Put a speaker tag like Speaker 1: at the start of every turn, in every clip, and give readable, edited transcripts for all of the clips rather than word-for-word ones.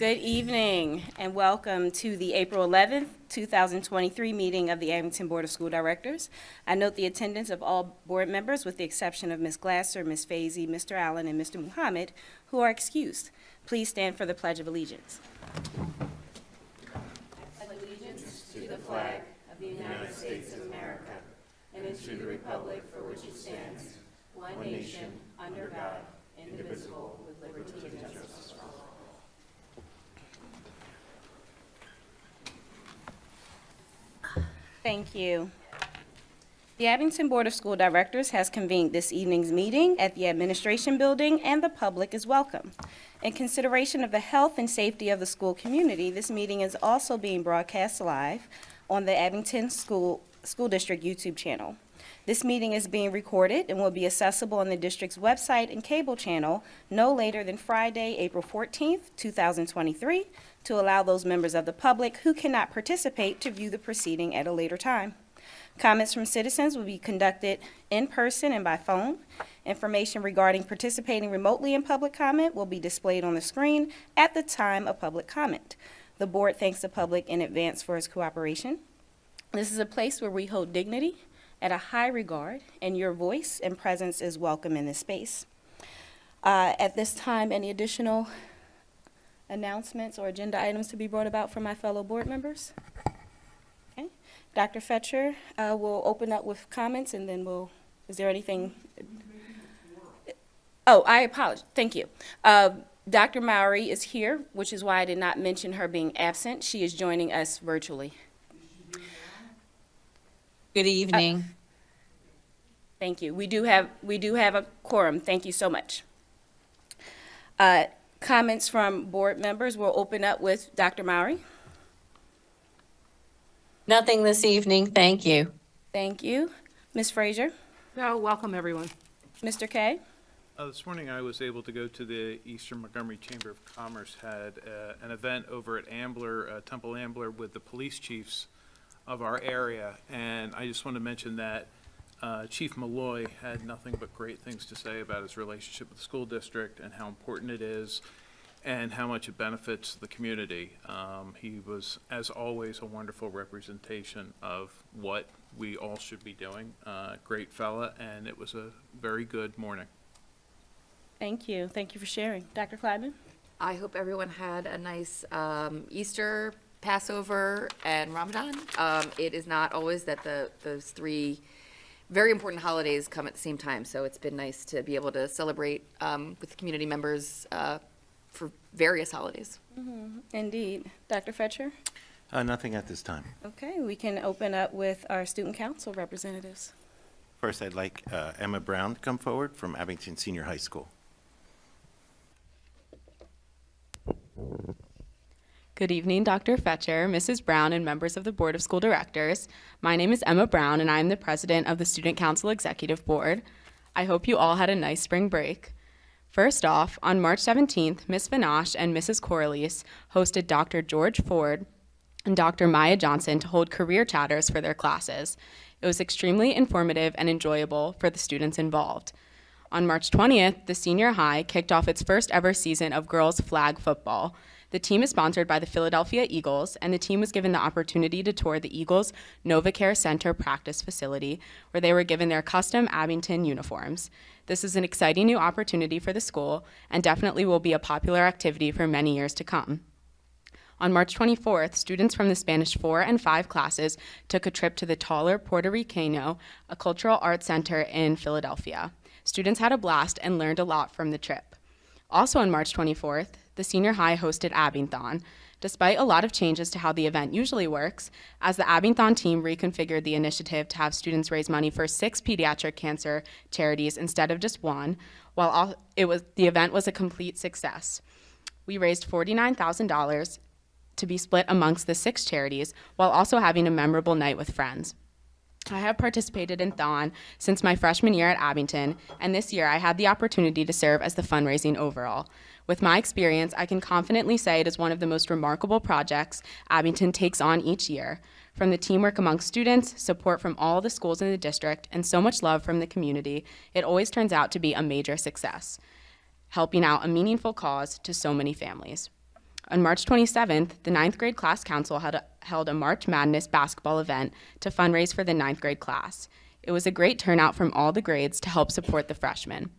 Speaker 1: Good evening and welcome to the April 11th, 2023 meeting of the Abington Board of School Directors. I note the attendance of all board members with the exception of Ms. Glasser, Ms. Fazy, Mr. Allen, and Mr. Muhammad, who are excused. Please stand for the Pledge of Allegiance. I pledge allegiance to the flag of the United States of America and to the republic for which it stands, one nation, under God, indivisible, with liberty and justice for all. Thank you. The Abington Board of School Directors has convened this evening's meeting at the Administration Building, and the public is welcome. In consideration of the health and safety of the school community, this meeting is also being broadcast live on the Abington School District YouTube channel. This meeting is being recorded and will be accessible on the district's website and cable channel no later than Friday, April 14th, 2023, to allow those members of the public who cannot participate to view the proceeding at a later time. Comments from citizens will be conducted in person and by phone. Information regarding participating remotely in public comment will be displayed on the screen at the time of public comment. The board thanks the public in advance for its cooperation. This is a place where we hold dignity at a high regard, and your voice and presence is welcome in this space. At this time, any additional announcements or agenda items to be brought about from my fellow board members? Okay. Dr. Fetcher will open up with comments, and then is there anything? Oh, I apologize. Thank you. Dr. Mowry is here, which is why I did not mention her being absent. She is joining us virtually.
Speaker 2: Good evening.
Speaker 1: Thank you. We do have a quorum. Thank you so much. Comments from board members. We'll open up with Dr. Mowry.
Speaker 2: Nothing this evening, thank you.
Speaker 1: Thank you. Ms. Frazier.
Speaker 3: Oh, welcome, everyone.
Speaker 1: Mr. Kay.
Speaker 4: This morning I was able to go to the Eastern Montgomery Chamber of Commerce, had an event over at Temple Ambler with the police chiefs of our area, and I just want to mention that Chief Malloy had nothing but great things to say about his relationship with the school district and how important it is and how much it benefits the community. He was, as always, a wonderful representation of what we all should be doing. Great fella, and it was a very good morning.
Speaker 1: Thank you. Thank you for sharing. Dr. Kleiman?
Speaker 5: I hope everyone had a nice Easter, Passover, and Ramadan. It is not always that those three very important holidays come at the same time, so it's been nice to be able to celebrate with community members for various holidays.
Speaker 1: Mm-hmm. Indeed. Dr. Fetcher?
Speaker 6: Nothing at this time.
Speaker 1: Okay, we can open up with our student council representatives.
Speaker 6: First, I'd like Emma Brown to come forward from Abington Senior High School.
Speaker 7: Good evening, Dr. Fetcher, Mrs. Brown, and members of the Board of School Directors. My name is Emma Brown, and I am the president of the Student Council Executive Board. I hope you all had a nice spring break. First off, on March 17th, Ms. Vinash and Mrs. Corliss hosted Dr. George Ford and Dr. Maya Johnson to hold career chatters for their classes. It was extremely informative and enjoyable for the students involved. On March 20th, the senior high kicked off its first ever season of girls flag football. The team is sponsored by the Philadelphia Eagles, and the team was given the opportunity to tour the Eagles' NovaCare Center practice facility, where they were given their custom Abington uniforms. This is an exciting new opportunity for the school, and definitely will be a popular activity for many years to come. On March 24th, students from the Spanish 4 and 5 classes took a trip to the Taller Puerto Ricano, a cultural arts center in Philadelphia. Students had a blast and learned a lot from the trip. Also on March 24th, the senior high hosted Abington. Despite a lot of changes to how the event usually works, as the Abington team reconfigured the initiative to have students raise money for 6 pediatric cancer charities instead of just one, the event was a complete success. We raised $49,000 to be split amongst the 6 charities, while also having a memorable night with friends. I have participated in Thon since my freshman year at Abington, and this year I had the opportunity to serve as the fundraising overall. With my experience, I can confidently say it is one of the most remarkable projects Abington takes on each year. From the teamwork among students, support from all the schools in the district, and so much love from the community, it always turns out to be a major success, helping out a meaningful cause to so many families. On March 27th, the 9th grade class council held a March Madness basketball event to fundraise for the 9th grade class. It was a great turnout from all the grades to help support the freshmen.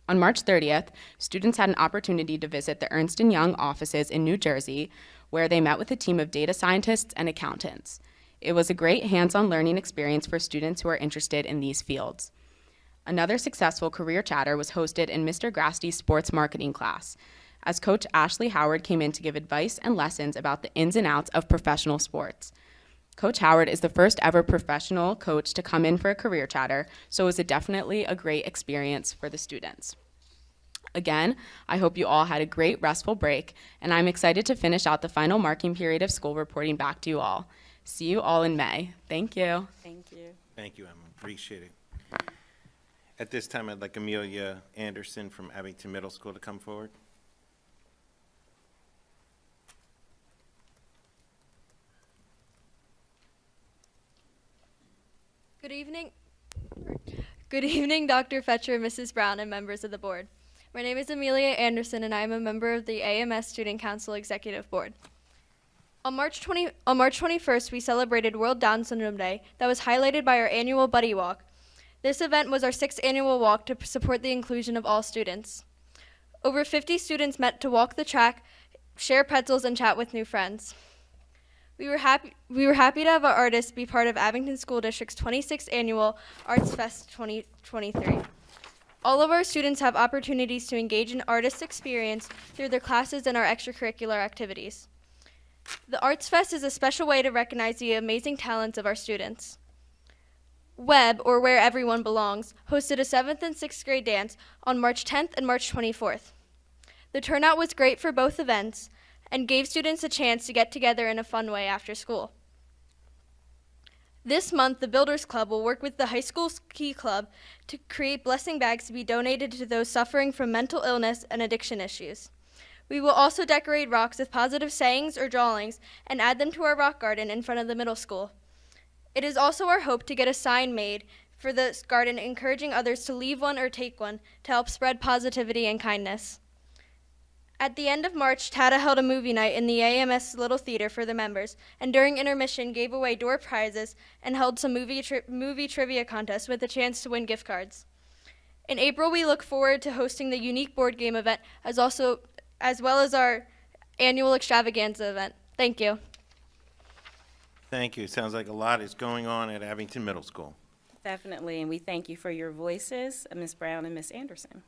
Speaker 7: On March 30th, students had an opportunity to visit the Ernst & Young offices in New Jersey, where they met with a team of data scientists and accountants. It was a great hands-on learning experience for students who are interested in these fields. Another successful career chatter was hosted in Mr. Grasty's sports marketing class, as Coach Ashley Howard came in to give advice and lessons about the ins and outs of professional sports. Coach Howard is the first ever professional coach to come in for a career chatter, so it was definitely a great experience for the students. Again, I hope you all had a great restful break, and I'm excited to finish out the final marking period of school reporting back to you all. See you all in May. Thank you.
Speaker 1: Thank you.
Speaker 6: Thank you, Emma. Appreciate it. At this time, I'd like Amelia Anderson from Abington Middle School to come forward.
Speaker 3: Good evening. Good evening, Dr. Fetcher, Mrs. Brown, and members of the board. My name is Amelia Anderson, and I am a member of the AMS Student Council Executive Board. On March 21st, we celebrated World Down Syndrome Day that was highlighted by our annual Buddy Walk. This event was our 6th annual walk to support the inclusion of all students. Over 50 students met to walk the track, share pretzels, and chat with new friends. We were happy to have our artists be part of Abington School District's 26th annual Arts Fest 2023. All of our students have opportunities to engage in artist experience through their classes and our extracurricular activities. The Arts Fest is a special way to recognize the amazing talents of our students. Webb, or Where Everyone Belongs, hosted a 7th and 6th grade dance on March 10th and March 24th. The turnout was great for both events and gave students a chance to get together in a fun way after school. This month, the Builders Club will work with the High School Ski Club to create blessing bags to be donated to those suffering from mental illness and addiction issues. We will also decorate rocks with positive sayings or drawings and add them to our rock garden in front of the middle school. It is also our hope to get a sign made for the garden encouraging others to leave one or take one to help spread positivity and kindness. At the end of March, TATA held a movie night in the AMS Little Theater for the members, and during intermission gave away door prizes and held some movie trivia contests with a chance to win gift cards. In April, we look forward to hosting the unique board game event as well as our annual extravaganza event. Thank you.
Speaker 6: Thank you. Sounds like a lot is going on at Abington Middle School.
Speaker 1: Definitely, and we thank you for your voices, Ms. Brown and Ms. Anderson.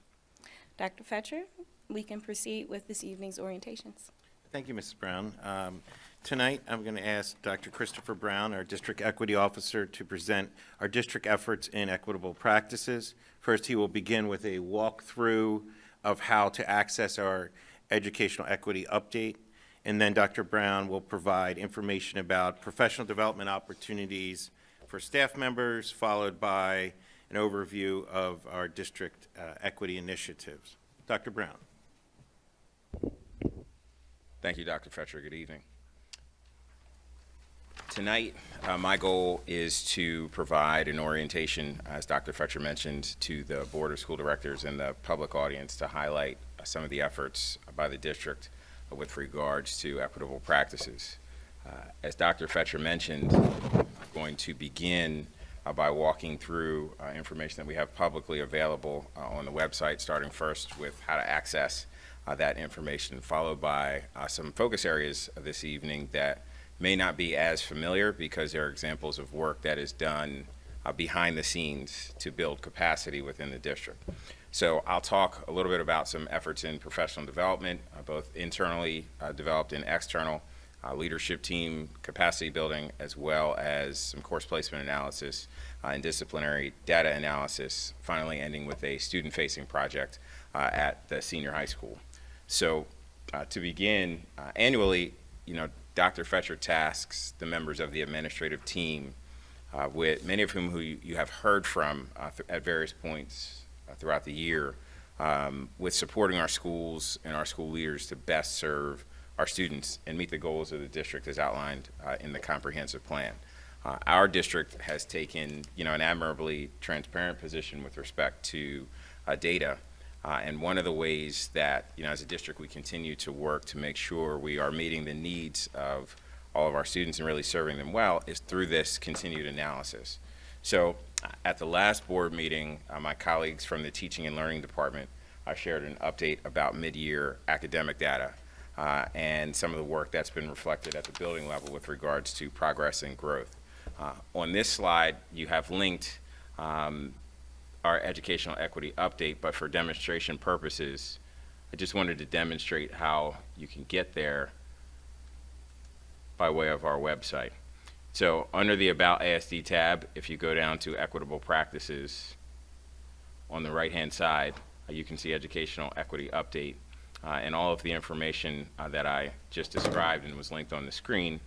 Speaker 1: Dr. Fetcher, we can proceed with this evening's orientations.
Speaker 6: Thank you, Mrs. Brown. Tonight, I'm going to ask Dr. Christopher Brown, our District Equity Officer, to present our district efforts in equitable practices. First, he will begin with a walkthrough of how to access our educational equity update, and then Dr. Brown will provide information about professional development opportunities for staff members, followed by an overview of our district equity initiatives. Dr. Brown.
Speaker 8: Thank you, Dr. Fetcher. Good evening. Tonight, my goal is to provide an orientation, as Dr. Fetcher mentioned, to the Board of School Directors and the public audience to highlight some of the efforts by the district with regards to equitable practices. As Dr. Fetcher mentioned, I'm going to begin by walking through information that we have publicly available on the website, starting first with how to access that information, followed by some focus areas this evening that may not be as familiar because there are examples of work that is done behind the scenes to build capacity within the district. So I'll talk a little bit about some efforts in professional development, both internally developed and external, leadership team capacity building, as well as some course placement analysis and disciplinary data analysis, finally ending with a student-facing project at the senior high school. So to begin, annually, Dr. Fetcher tasks the members of the administrative team, with many of whom who you have heard from at various points throughout the year, with supporting our schools and our school leaders to best serve our students and meet the goals of the district as outlined in the comprehensive plan. Our district has taken, an admirably transparent position with respect to data And one of the ways that, as a district, we continue to work to make sure we are meeting the needs of all of our students and really serving them well is through this continued analysis. So at the last board meeting, my colleagues from the Teaching and Learning Department shared an update about mid-year academic data and some of the work that's been reflected at the building level with regards to progress and growth. On this slide, you have linked our educational equity update, but for demonstration purposes, I just wanted to demonstrate how you can get there by way of our website. So under the About ASD tab, if you go down to Equitable Practices, on the right-hand side, you can see Educational Equity Update, and all of the information that I just described and was linked on the screen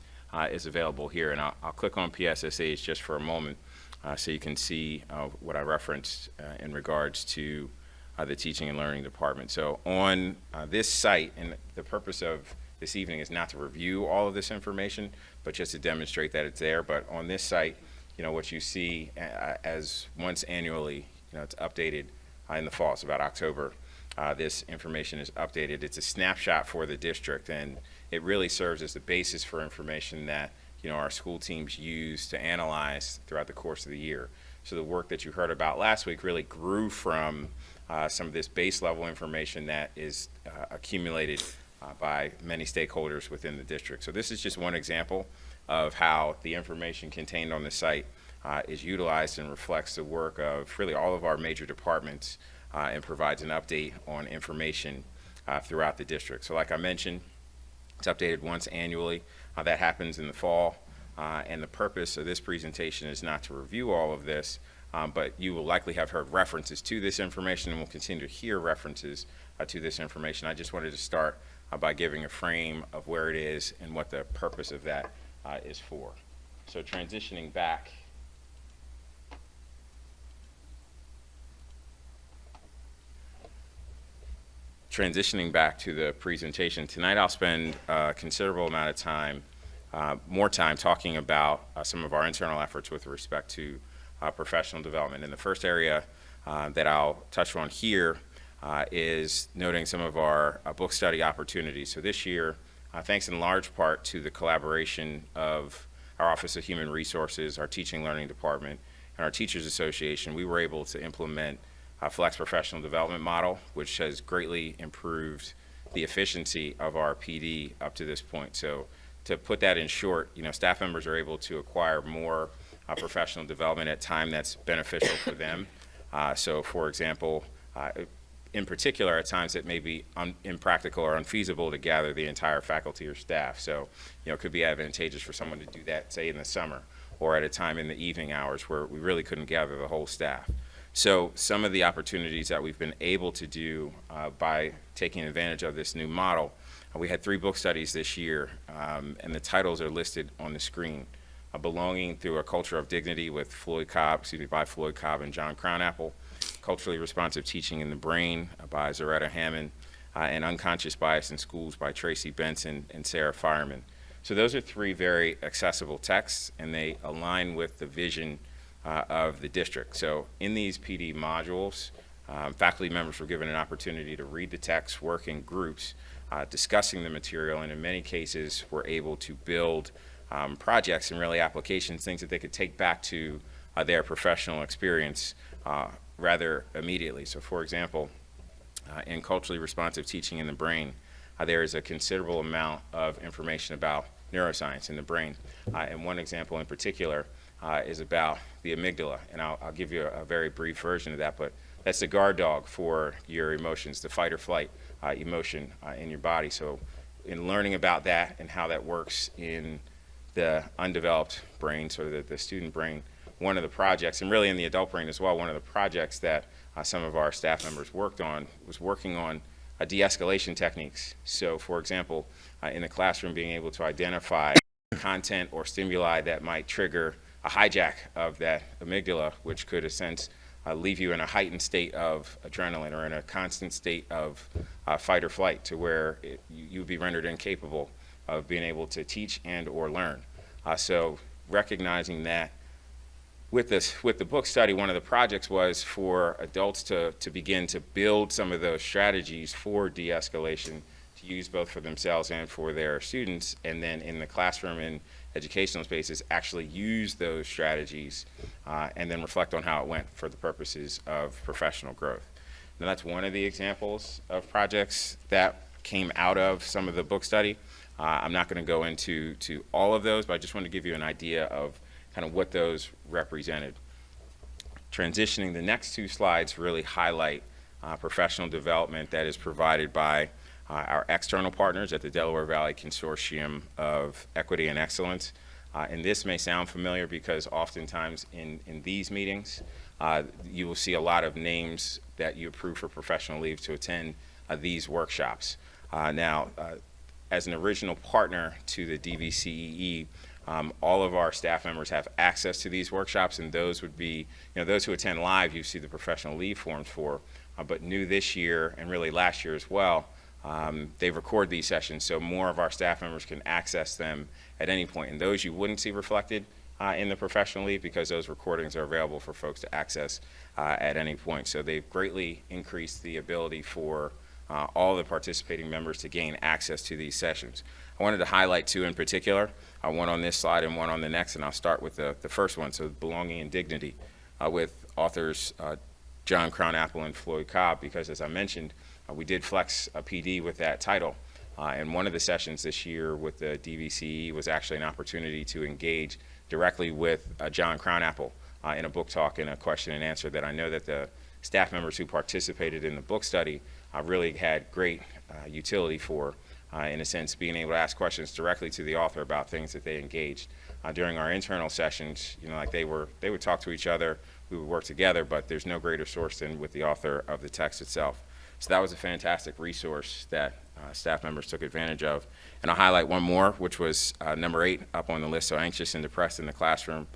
Speaker 8: is available here. And I'll click on PSSH just for a moment so you can see what I referenced in regards to the Teaching and Learning Department. So on this site, and the purpose of this evening is not to review all of this information, but just to demonstrate that it's there. But on this site, what you see as once annually, it's updated in the fall. It's about October. This information is updated. It's a snapshot for the district, and it really serves as the basis for information that our school teams use to analyze throughout the course of the year. So the work that you heard about last week really grew from some of this base level information that is accumulated by many stakeholders within the district. So this is just one example of how the information contained on the site is utilized and reflects the work of really all of our major departments and provides an update on information throughout the district. So like I mentioned, it's updated once annually. That happens in the fall, and the purpose of this presentation is not to review all of this, but you will likely have heard references to this information and will continue to hear references to this information. I just wanted to start by giving a frame of where it is and what the purpose of that is for. So transitioning back. Transitioning back to the presentation, tonight I'll spend a considerable amount of time, more time talking about some of our internal efforts with respect to professional development. And the first area that I'll touch on here is noting some of our book study opportunities. So this year, thanks in large part to the collaboration of our Office of Human Resources, our Teaching and Learning Department, and our Teachers Association, we were able to implement a flex professional development model, which has greatly improved the efficiency of our PD up to this point. So to put that in short, staff members are able to acquire more professional development at time that's beneficial for them. So for example, in particular, at times it may be impractical or unfeasible to gather the entire faculty or staff. So, it could be advantageous for someone to do that, say, in the summer or at a time in the evening hours where we really couldn't gather the whole staff. So some of the opportunities that we've been able to do by taking advantage of this new model, we had 3 book studies this year, and the titles are listed on the screen. Belonging Through a Culture of Dignity by Floyd Cobb and John Crownapple, Culturally Responsive Teaching in the Brain by Zaretta Hammond, and Unconscious Bias in Schools by Tracy Benson and Sarah Fireman. So those are 3 very accessible texts, and they align with the vision of the district. So in these PD modules, faculty members were given an opportunity to read the text, work in groups, discussing the material, and in many cases were able to build projects and really applications, things that they could take back to their professional experience rather immediately. So for example, in Culturally Responsive Teaching in the Brain, there is a considerable amount of information about neuroscience in the brain. And one example in particular is about the amygdala. And I'll give you a very brief version of that, but that's the guard dog for your emotions, the fight or flight emotion in your body. So in learning about that and how that works in the undeveloped brain, so the student brain, one of the projects, and really in the adult brain as well, one of the projects that some of our staff members worked on was working on de-escalation techniques. So for example, in the classroom, being able to identify content or stimuli that might trigger a hijack of that amygdala, which could, in a sense, leave you in a heightened state of adrenaline or in a constant state of fight or flight, to where you would be rendered incapable of being able to teach and or learn. So recognizing that with the book study, one of the projects was for adults to begin to build some of those strategies for de-escalation to use both for themselves and for their students, and then in the classroom and educational spaces actually use those strategies and then reflect on how it went for the purposes of professional growth. Now, that's one of the examples of projects that came out of some of the book study. I'm not going to go into all of those, but I just want to give you an idea of kind of what those represented. Transitioning, the next two slides really highlight professional development that is provided by our external partners at the Delaware Valley Consortium of Equity and Excellence. And this may sound familiar because oftentimes in these meetings, you will see a lot of names that you approve for professional leave to attend these workshops. Now, as an original partner to the DVCEE, all of our staff members have access to these workshops, and those would be, those who attend live, you see the professional leave forms for, but new this year and really last year as well, they record these sessions, so more of our staff members can access them at any point. And those you wouldn't see reflected in the professional leave because those recordings are available for folks to access at any point. So they've greatly increased the ability for all the participating members to gain access to these sessions. I wanted to highlight two in particular, one on this slide and one on the next, and I'll start with the first one, so Belonging and Dignity, with authors John Crown-Apple and Floyd Cobb, because as I mentioned, we did flex a PD with that title. And one of the sessions this year with the DVCE was actually an opportunity to engage directly with John Crown-Apple in a book talk and a question and answer that I know that the staff members who participated in the book study really had great utility for, in a sense, being able to ask questions directly to the author about things that they engaged. During our internal sessions, like they would talk to each other, we would work together, but there's no greater source than with the author of the text itself. So that was a fantastic resource that staff members took advantage of. And I'll highlight one more, which was number 8 up on the list, so Anxious and Depressed in the Classroom,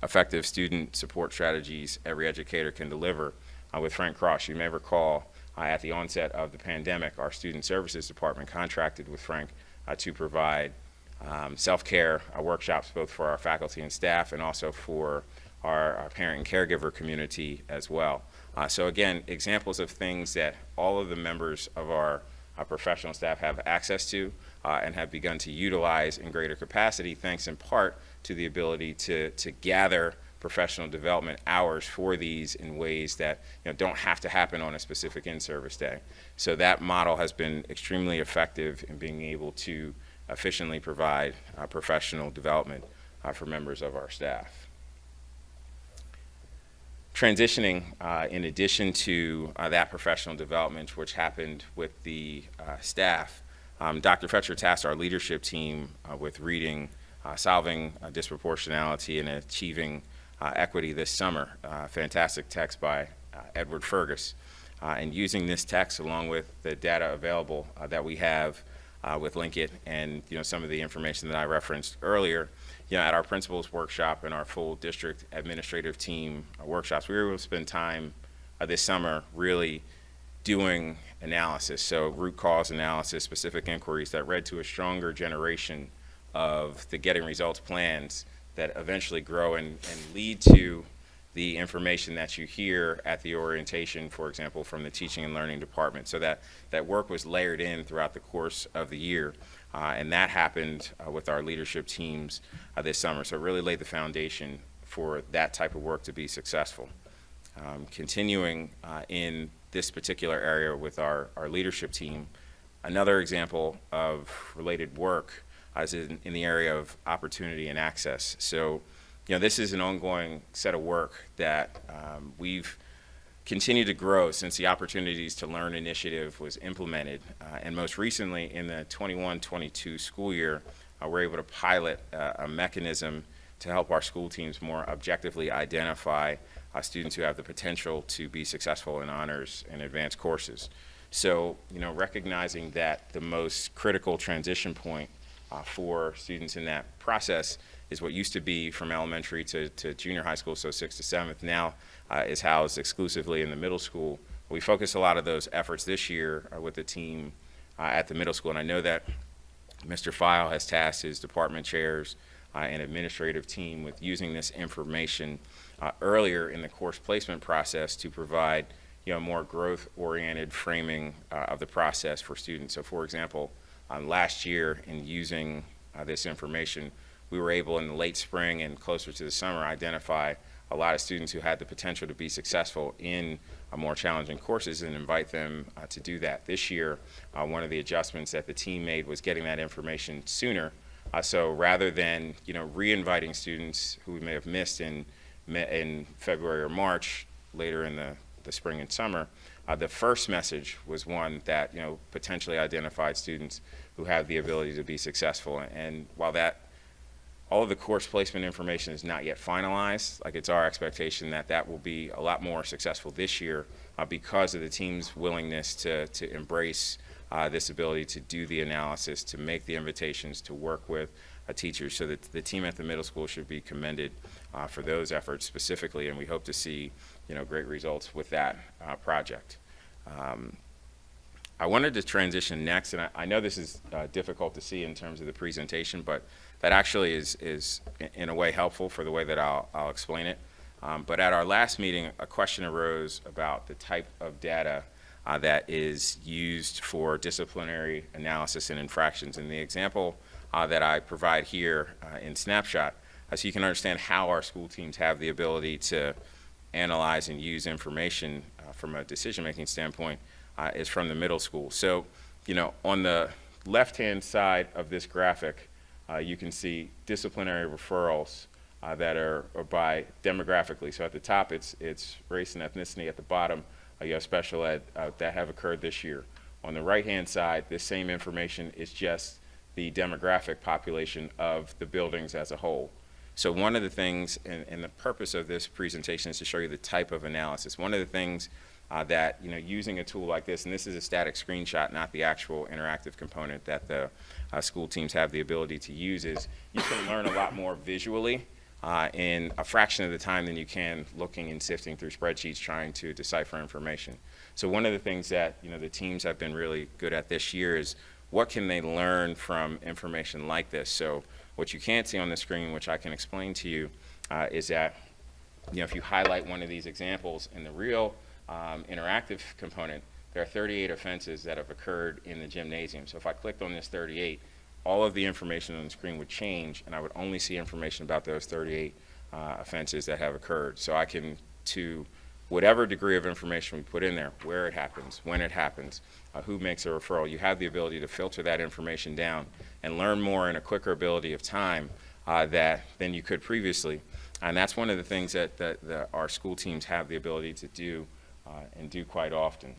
Speaker 8: Effective Student Support Strategies Every Educator Can Deliver, with Frank Cross. You may recall at the onset of the pandemic, our Student Services Department contracted with Frank to provide self-care workshops both for our faculty and staff and also for our parent and caregiver community as well. So again, examples of things that all of the members of our professional staff have access to and have begun to utilize in greater capacity, thanks in part to the ability to gather professional development hours for these in ways that don't have to happen on a specific in-service day. So that model has been extremely effective in being able to efficiently provide professional development for members of our staff. Transitioning, in addition to that professional development, which happened with the staff, Dr. Fetcher tasked our leadership team with reading Solving Disproportionality and Achieving Equity this summer. Fantastic text by Edward Fergus. And using this text along with the data available that we have with Linkit and some of the information that I referenced earlier, at our principals workshop and our full district administrative team workshops, we were able to spend time this summer really doing analysis, so root cause analysis, specific inquiries that led to a stronger generation of the Getting Results plans that eventually grow and lead to the information that you hear at the orientation, for example, from the teaching and learning department. So that work was layered in throughout the course of the year. And that happened with our leadership teams this summer. So it really laid the foundation for that type of work to be successful. Continuing in this particular area with our leadership team, another example of related work is in the area of opportunity and access. So, this is an ongoing set of work that we've continued to grow since the Opportunities to Learn initiative was implemented. And most recently in the 21-22 school year, we're able to pilot a mechanism to help our school teams more objectively identify students who have the potential to be successful in honors and advanced courses. So, recognizing that the most critical transition point for students in that process is what used to be from elementary to junior high school, so 6th to 7th, now is housed exclusively in the middle school. We focus a lot of those efforts this year with the team at the middle school, and I know that Mr. File has tasked his department chairs and administrative team with using this information earlier in the course placement process to provide more growth-oriented framing of the process for students. So for example, last year in using this information, we were able in the late spring and closer to the summer identify a lot of students who had the potential to be successful in more challenging courses and invite them to do that. This year, one of the adjustments that the team made was getting that information sooner. So rather than re-inviting students who we may have missed in February or March, later in the spring and summer, the first message was one that potentially identified students who have the ability to be successful. And while all of the course placement information is not yet finalized, it's our expectation that that will be a lot more successful this year because of the team's willingness to embrace this ability to do the analysis, to make the invitations, to work with teachers. So that the team at the middle school should be commended for those efforts specifically, and we hope to see great results with that project. I wanted to transition next, and I know this is difficult to see in terms of the presentation, but that actually is in a way helpful for the way that I'll explain it. But at our last meeting, a question arose about the type of data that is used for disciplinary analysis and infractions. And the example that I provide here in Snapshot, so you can understand how our school teams have the ability to analyze and use information from a decision-making standpoint, is from the middle school. So, on the left-hand side of this graphic, you can see disciplinary referrals that are by demographically. So at the top, it's race and ethnicity. At the bottom, you have special ed that have occurred this year. On the right-hand side, this same information is just the demographic population of the buildings as a whole. So one of the things, and the purpose of this presentation is to show you the type of analysis. One of the things that, using a tool like this, and this is a static screenshot, not the actual interactive component that the school teams have the ability to use, is you can learn a lot more visually in a fraction of the time than you can looking and sifting through spreadsheets trying to decipher information. So one of the things that the teams have been really good at this year is what can they learn from information like this. So what you can't see on the screen, which I can explain to you, is that if you highlight one of these examples in the real interactive component, there are 38 offenses that have occurred in the gymnasium. So if I clicked on this 38, all of the information on the screen would change, and I would only see information about those 38 offenses that have occurred. So I can, to whatever degree of information we put in there, where it happens, when it happens, who makes a referral, you have the ability to filter that information down and learn more in a quicker ability of time than you could previously. And that's one of the things that our school teams have the ability to do and do quite often.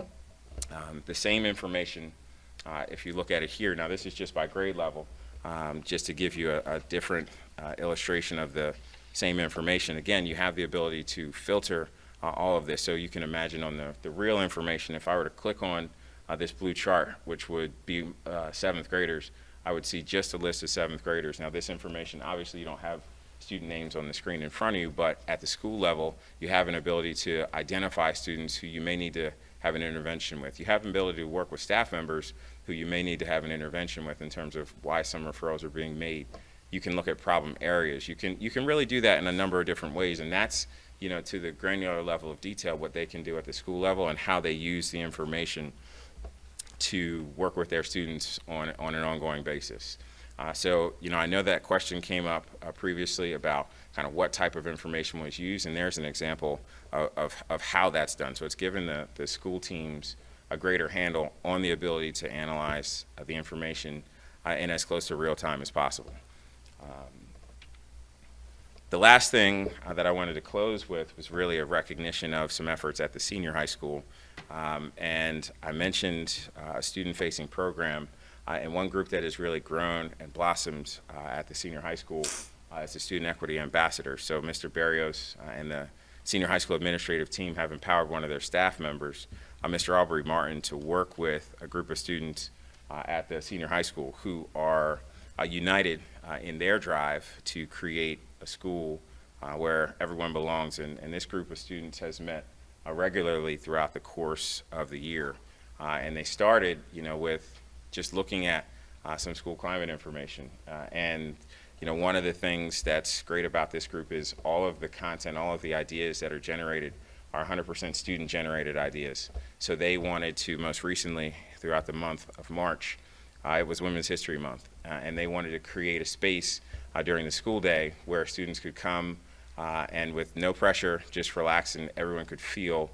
Speaker 8: The same information, if you look at it here, now this is just by grade level, just to give you a different illustration of the same information. Again, you have the ability to filter all of this. So you can imagine on the real information, if I were to click on this blue chart, which would be 7th graders, I would see just a list of 7th graders. Now this information, obviously you don't have student names on the screen in front of you, but at the school level, you have an ability to identify students who you may need to have an intervention with. You have an ability to work with staff members who you may need to have an intervention with in terms of why some referrals are being made. You can look at problem areas. You can really do that in a number of different ways, and that's to the granular level of detail what they can do at the school level and how they use the information to work with their students on an ongoing basis. So, I know that question came up previously about kind of what type of information was used, and there's an example of how that's done. So it's given the school teams a greater handle on the ability to analyze the information in as close to real time as possible. The last thing that I wanted to close with was really a recognition of some efforts at the senior high school. And I mentioned a student-facing program, and one group that has really grown and blossomed at the senior high school is the Student Equity Ambassador. So Mr. Barrios and the senior high school administrative team have empowered one of their staff members, Mr. Aubrey Martin, to work with a group of students at the senior high school who are united in their drive to create a school where everyone belongs. And this group of students has met regularly throughout the course of the year. And they started, with just looking at some school climate information. And, one of the things that's great about this group is all of the content, all of the ideas that are generated are 100% student-generated ideas. So they wanted to, most recently, throughout the month of March, it was Women's History Month, and they wanted to create a space during the school day where students could come and with no pressure, just relax, and everyone could feel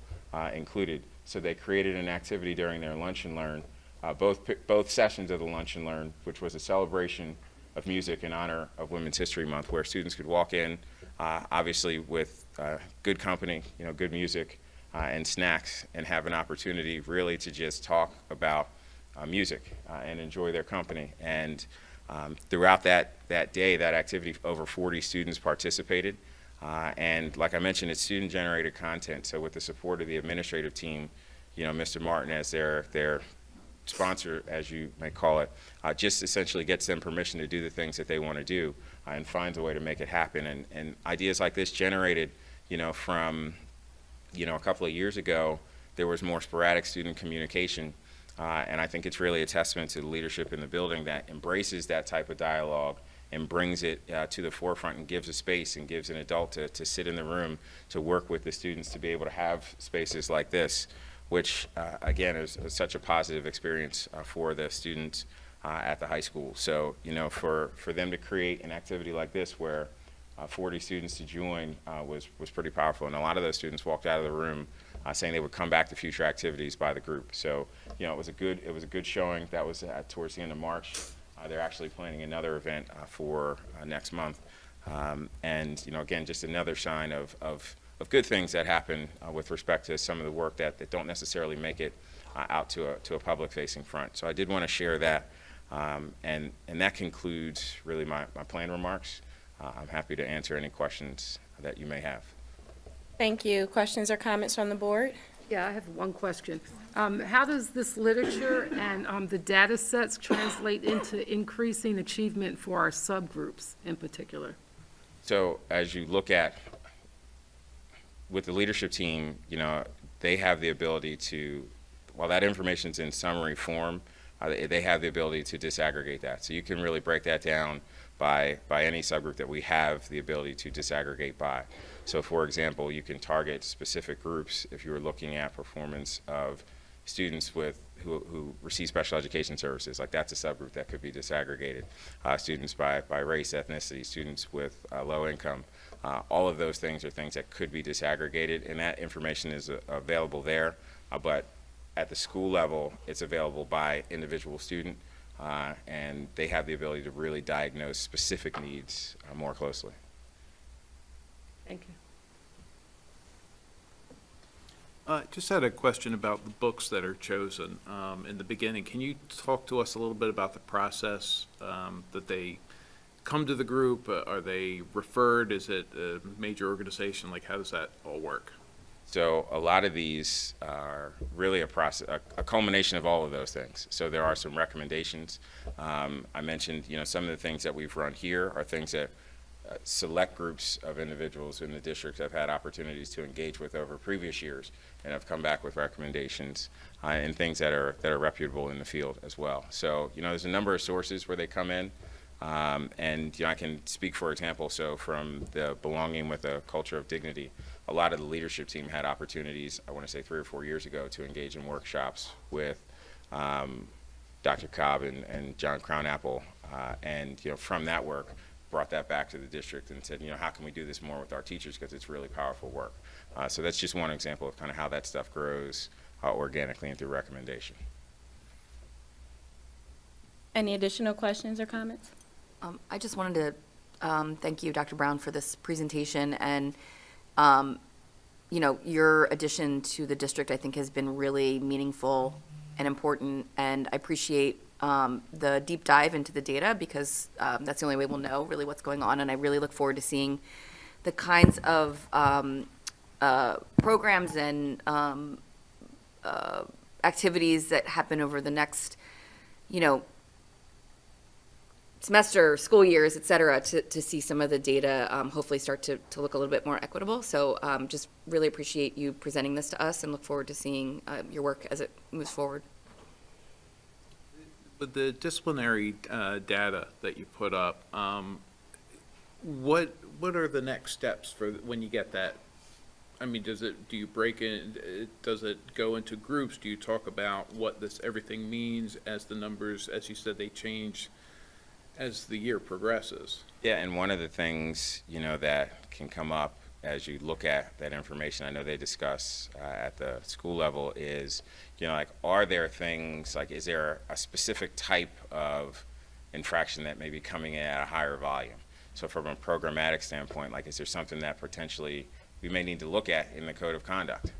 Speaker 8: included. So they created an activity during their lunch and learn, both sessions of the lunch and learn, which was a celebration of music in honor of Women's History Month, where students could walk in, obviously with good company, good music and snacks, and have an opportunity really to just talk about music and enjoy their company. And throughout that day, that activity, over 40 students participated. And like I mentioned, it's student-generated content. So with the support of the administrative team, Mr. Martin as their sponsor, as you may call it, just essentially gets them permission to do the things that they want to do and finds a way to make it happen. And ideas like this generated, from, a couple of years ago, there was more sporadic student communication. And I think it's really a testament to the leadership in the building that embraces that type of dialogue and brings it to the forefront and gives a space and gives an adult to sit in the room to work with the students to be able to have spaces like this, which, again, is such a positive experience for the students at the high school. So, for them to create an activity like this where 40 students to join was pretty powerful. And a lot of those students walked out of the room saying they would come back to future activities by the group. So, it was a good showing. That was towards the end of March. They're actually planning another event for next month. And, again, just another sign of good things that happen with respect to some of the work that don't necessarily make it out to a public-facing front. So I did want to share that, and that concludes really my planned remarks. I'm happy to answer any questions that you may have.
Speaker 1: Thank you. Questions or comments from the board?
Speaker 9: Yeah, I have one question. How does this literature and the data sets translate into increasing achievement for our subgroups in particular?
Speaker 8: So as you look at, with the leadership team, they have the ability to, while that information's in summary form, they have the ability to disaggregate that. So you can really break that down by any subgroup that we have the ability to disaggregate by. So for example, you can target specific groups if you were looking at performance of students who receive special education services, like that's a subgroup that could be disaggregated. Students by race, ethnicity, students with low income. All of those things are things that could be disaggregated, and that information is available there. But at the school level, it's available by individual student, and they have the ability to really diagnose specific needs more closely.
Speaker 9: Thank you.
Speaker 4: Just had a question about the books that are chosen in the beginning. Can you talk to us a little bit about the process that they come to the group? Are they referred? Is it a major organization? Like, how does that all work?
Speaker 8: So a lot of these are really a process, a culmination of all of those things. So there are some recommendations. I mentioned, some of the things that we've run here are things that select groups of individuals in the district have had opportunities to engage with over previous years and have come back with recommendations and things that are reputable in the field as well. So, there's a number of sources where they come in. And I can speak, for example, so from the Belonging with a Culture of Dignity, a lot of the leadership team had opportunities, I want to say 3 or 4 years ago, to engage in workshops with Dr. Cobb and John Crownapple, and from that work, brought that back to the district and said, how can we do this more with our teachers, because it's really powerful work. So that's just one example of kind of how that stuff grows organically and through recommendation.
Speaker 1: Any additional questions or comments?
Speaker 5: I just wanted to thank you, Dr. Brown, for this presentation. And, your addition to the district, I think, has been really meaningful and important. And I appreciate the deep dive into the data, because that's the only way we'll know really what's going on. And I really look forward to seeing the kinds of programs and activities that happen over the next, semester, school years, et cetera, to see some of the data hopefully start to look a little bit more equitable. So just really appreciate you presenting this to us and look forward to seeing your work as it moves forward.
Speaker 4: With the disciplinary data that you put up, What are the next steps for when you get that? I mean, do you break it, does it go into groups? Do you talk about what everything means as the numbers, as you said, they change as the year progresses?
Speaker 8: Yeah, and one of the things, that can come up as you look at that information, I know they discuss at the school level is, like, are there things, like, is there a specific type of infraction that may be coming in at a higher volume? So from a programmatic standpoint, like, is there something that potentially we may need to look at in the code of conduct?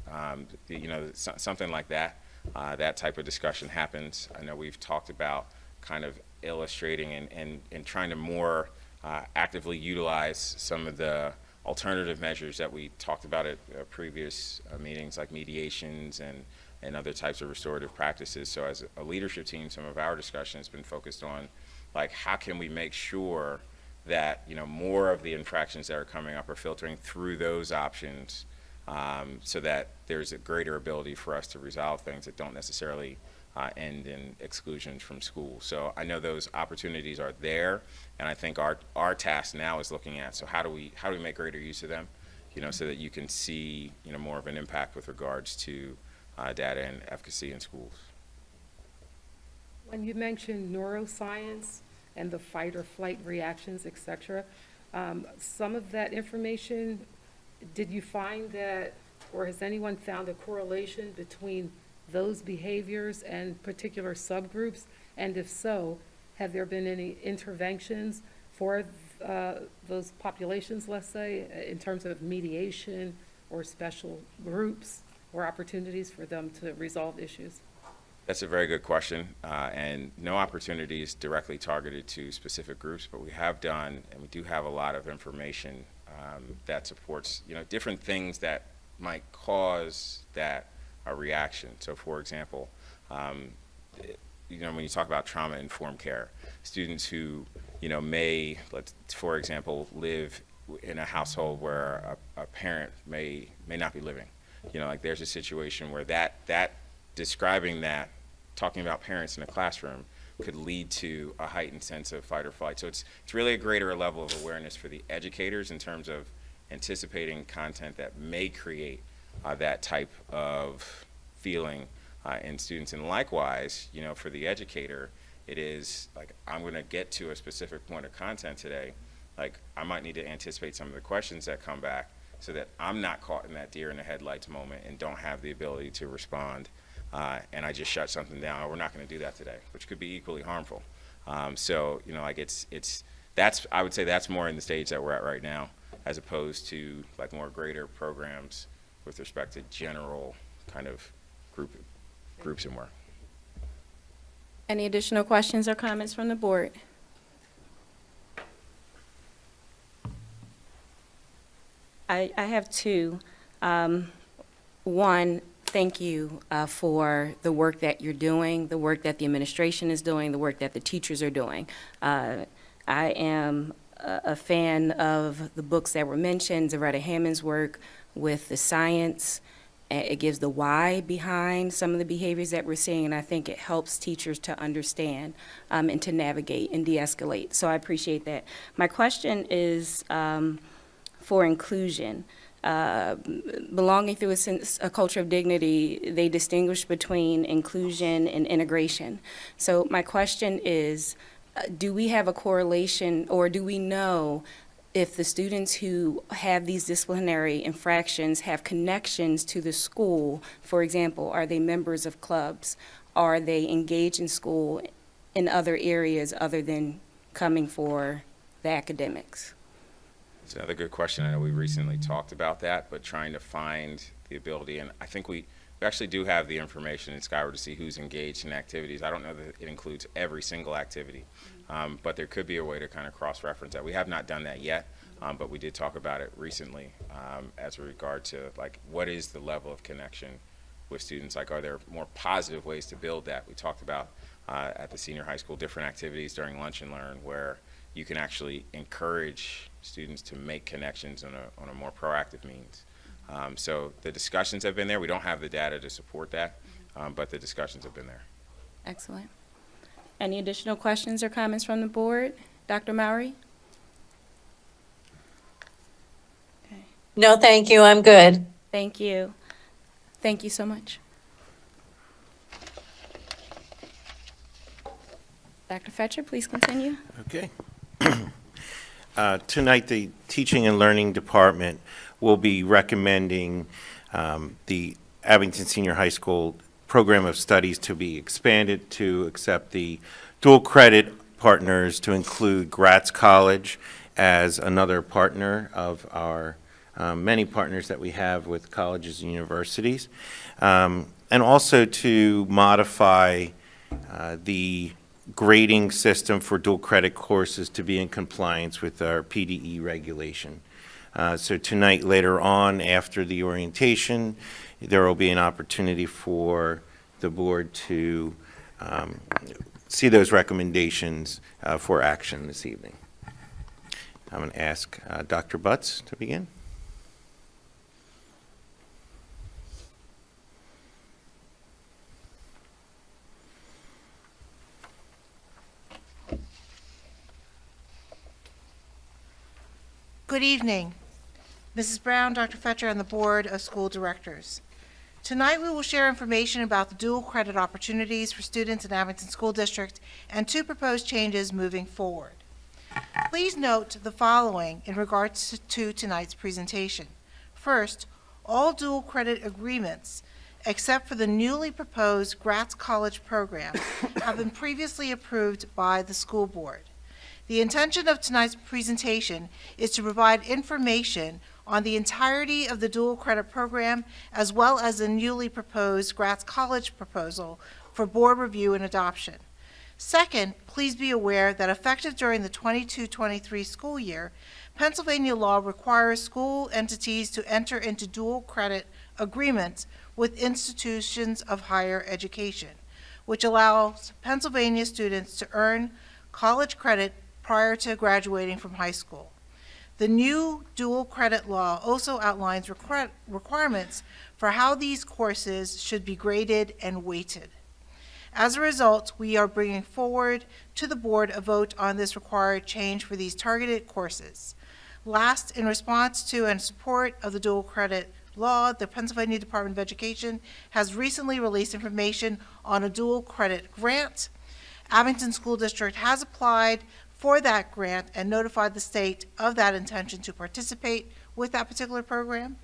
Speaker 8: Something like that. That type of discussion happens. I know we've talked about kind of illustrating and trying to more actively utilize some of the alternative measures that we talked about at previous meetings, like mediations and other types of restorative practices. So as a leadership team, some of our discussion has been focused on, like, how can we make sure that more of the infractions that are coming up are filtering through those options, so that there's a greater ability for us to resolve things that don't necessarily end in exclusions from school. So I know those opportunities are there, and I think our task now is looking at, so how do we make greater use of them, so that you can see more of an impact with regards to data and efficacy in schools.
Speaker 9: When you mentioned neuroscience and the fight or flight reactions, et cetera, some of that information, did you find that, or has anyone found a correlation between those behaviors and particular subgroups? And if so, have there been any interventions for those populations, let's say, in terms of mediation or special groups or opportunities for them to resolve issues?
Speaker 8: That's a very good question, and no opportunities directly targeted to specific groups, but we have done, and we do have a lot of information that supports, different things that might cause that reaction. So, for example, when you talk about trauma-informed care, students who, may, for example, live in a household where a parent may not be living. Like, there's a situation where that describing that, talking about parents in a classroom, could lead to a heightened sense of fight or flight. So it's really a greater level of awareness for the educators in terms of anticipating content that may create that type of feeling in students. And likewise, for the educator, it is like, I'm going to get to a specific point of content today. Like, I might need to anticipate some of the questions that come back so that I'm not caught in that deer in the headlights moment and don't have the ability to respond. And I just shut something down. Or we're not going to do that today, which could be equally harmful. So, like, I would say that's more in the stage that we're at right now, as opposed to, like, more greater programs with respect to general kind of groups and work.
Speaker 1: Any additional questions or comments from the board? I have two. One, thank you for the work that you're doing, the work that the administration is doing, the work that the teachers are doing. I am a fan of the books that were mentioned, Zaretta Hammond's work with the science. It gives the why behind some of the behaviors that we're seeing, and I think it helps teachers to understand and to navigate and de-escalate. So I appreciate that. My question is for inclusion. Belonging through a culture of dignity, they distinguish between inclusion and integration. So my question is, do we have a correlation, or do we know if the students who have these disciplinary infractions have connections to the school? For example, are they members of clubs? Are they engaged in school in other areas other than coming for the academics?
Speaker 8: It's another good question. I know we recently talked about that, but trying to find the ability, and I think we actually do have the information in Skyward to see who's engaged in activities. I don't know that it includes every single activity, but there could be a way to kind of cross-reference that. We have not done that yet, but we did talk about it recently as a regard to, like, what is the level of connection with students? Like, are there more positive ways to build that? We talked about at the senior high school different activities during Lunch and Learn where you can actually encourage students to make connections on a more proactive means. So the discussions have been there. We don't have the data to support that, but the discussions have been there.
Speaker 1: Excellent. Any additional questions or comments from the board? Dr. Mowry?
Speaker 2: No, thank you, I'm good.
Speaker 1: Thank you. Thank you so much. Dr. Fetcher, please continue.
Speaker 6: Okay. Tonight, the Teaching and Learning Department will be recommending the Abington Senior High School program of studies to be expanded to accept the dual credit partners to include Gratz College as another partner of our many partners that we have with colleges and universities, and also to modify the grading system for dual credit courses to be in compliance with our PDE regulation. So tonight, later on, after the orientation, there will be an opportunity for the board to see those recommendations for action this evening. I'm going to ask Dr. Butts to begin.
Speaker 10: Good evening, Mrs. Brown, Dr. Fetcher, and the Board of School Directors. Tonight, we will share information about the dual credit opportunities for students in Abington School District and 2 proposed changes moving forward. Please note the following in regards to tonight's presentation. First, all dual credit agreements, except for the newly proposed Gratz College program, have been previously approved by the school board. The intention of tonight's presentation is to provide information on the entirety of the dual credit program, as well as the newly proposed Gratz College proposal for board review and adoption. Second, please be aware that effective during the 22-23 school year, Pennsylvania law requires school entities to enter into dual credit agreements with institutions of higher education, which allows Pennsylvania students to earn college credit prior to graduating from high school. The new dual credit law also outlines requirements for how these courses should be graded and weighted. As a result, we are bringing forward to the board a vote on this required change for these targeted courses. Last, in response to and support of the dual credit law, the Pennsylvania Department of Education has recently released information on a dual credit grant. Abington School District has applied for that grant and notified the state of that intention to participate with that particular program.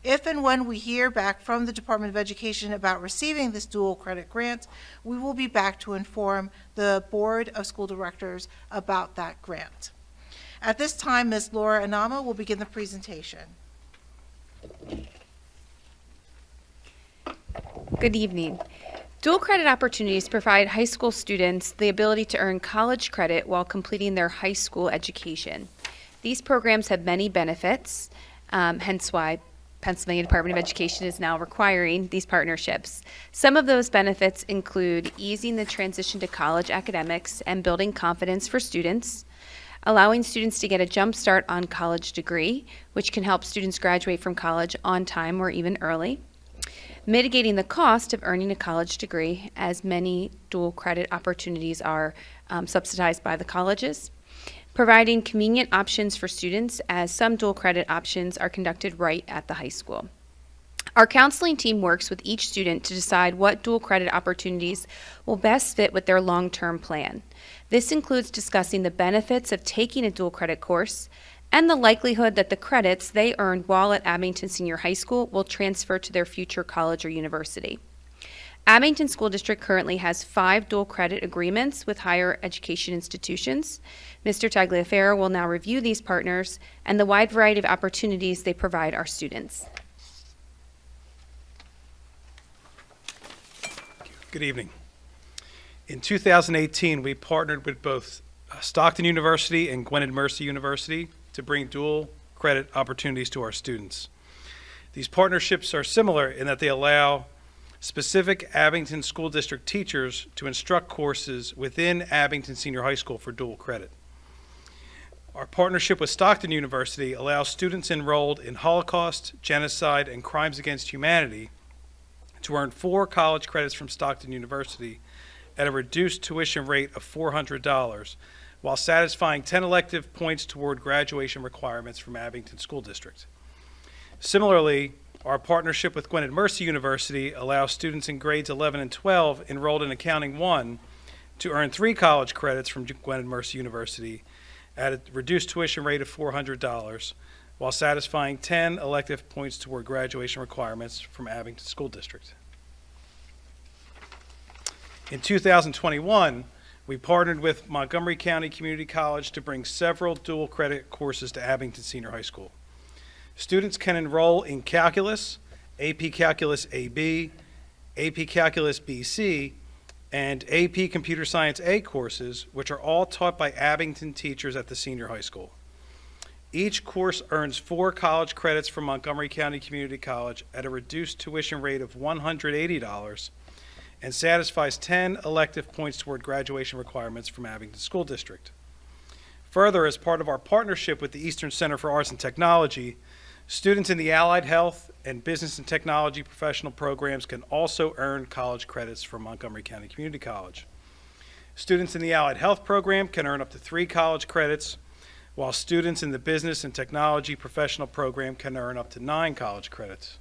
Speaker 10: If and when we hear back from the Department of Education about receiving this dual credit grant, we will be back to inform the Board of School Directors about that grant. At this time, Ms. Laura Anama will begin the presentation.
Speaker 11: Good evening. Dual credit opportunities provide high school students the ability to earn college credit while completing their high school education. These programs have many benefits, hence why Pennsylvania Department of Education is now requiring these partnerships. Some of those benefits include easing the transition to college academics and building confidence for students, allowing students to get a jump start on college degree, which can help students graduate from college on time or even early, mitigating the cost of earning a college degree, as many dual credit opportunities are subsidized by the colleges, providing convenient options for students, as some dual credit options are conducted right at the high school. Our counseling team works with each student to decide what dual credit opportunities will best fit with their long-term plan. This includes discussing the benefits of taking a dual credit course and the likelihood that the credits they earned while at Abington Senior High School will transfer to their future college or university. Abington School District currently has 5 dual credit agreements with higher education institutions. Mr. Tagliaferro will now review these partners and the wide variety of opportunities they provide our students.
Speaker 12: Good evening. In 2018, we partnered with both Stockton University and Gwynedd Mercy University to bring dual credit opportunities to our students. These partnerships are similar in that they allow specific Abington School District teachers to instruct courses within Abington Senior High School for dual credit. Our partnership with Stockton University allows students enrolled in Holocaust, genocide, and crimes against humanity to earn 4 college credits from Stockton University at a reduced tuition rate of $400, while satisfying 10 elective points toward graduation requirements from Abington School District. Similarly, our partnership with Gwynedd Mercy University allows students in grades 11 and 12 enrolled in Accounting 1 to earn 3 college credits from Gwynedd Mercy University at a reduced tuition rate of $400 while satisfying 10 elective points toward graduation requirements from Abington School District. In 2021, we partnered with Montgomery County Community College to bring several dual credit courses to Abington Senior High School. Students can enroll in Calculus, AP Calculus AB, AP Calculus BC, and AP Computer Science A courses, which are all taught by Abington teachers at the senior high school. Each course earns 4 college credits from Montgomery County Community College at a reduced tuition rate of $180 and satisfies 10 elective points toward graduation requirements from Abington School District. Further, as part of our partnership with the Eastern Center for Arts and Technology, students in the Allied Health and Business and Technology professional programs can also earn college credits from Montgomery County Community College. Students in the Allied Health program can earn up to 3 college credits, while students in the Business and Technology professional program can earn up to 9 college credits.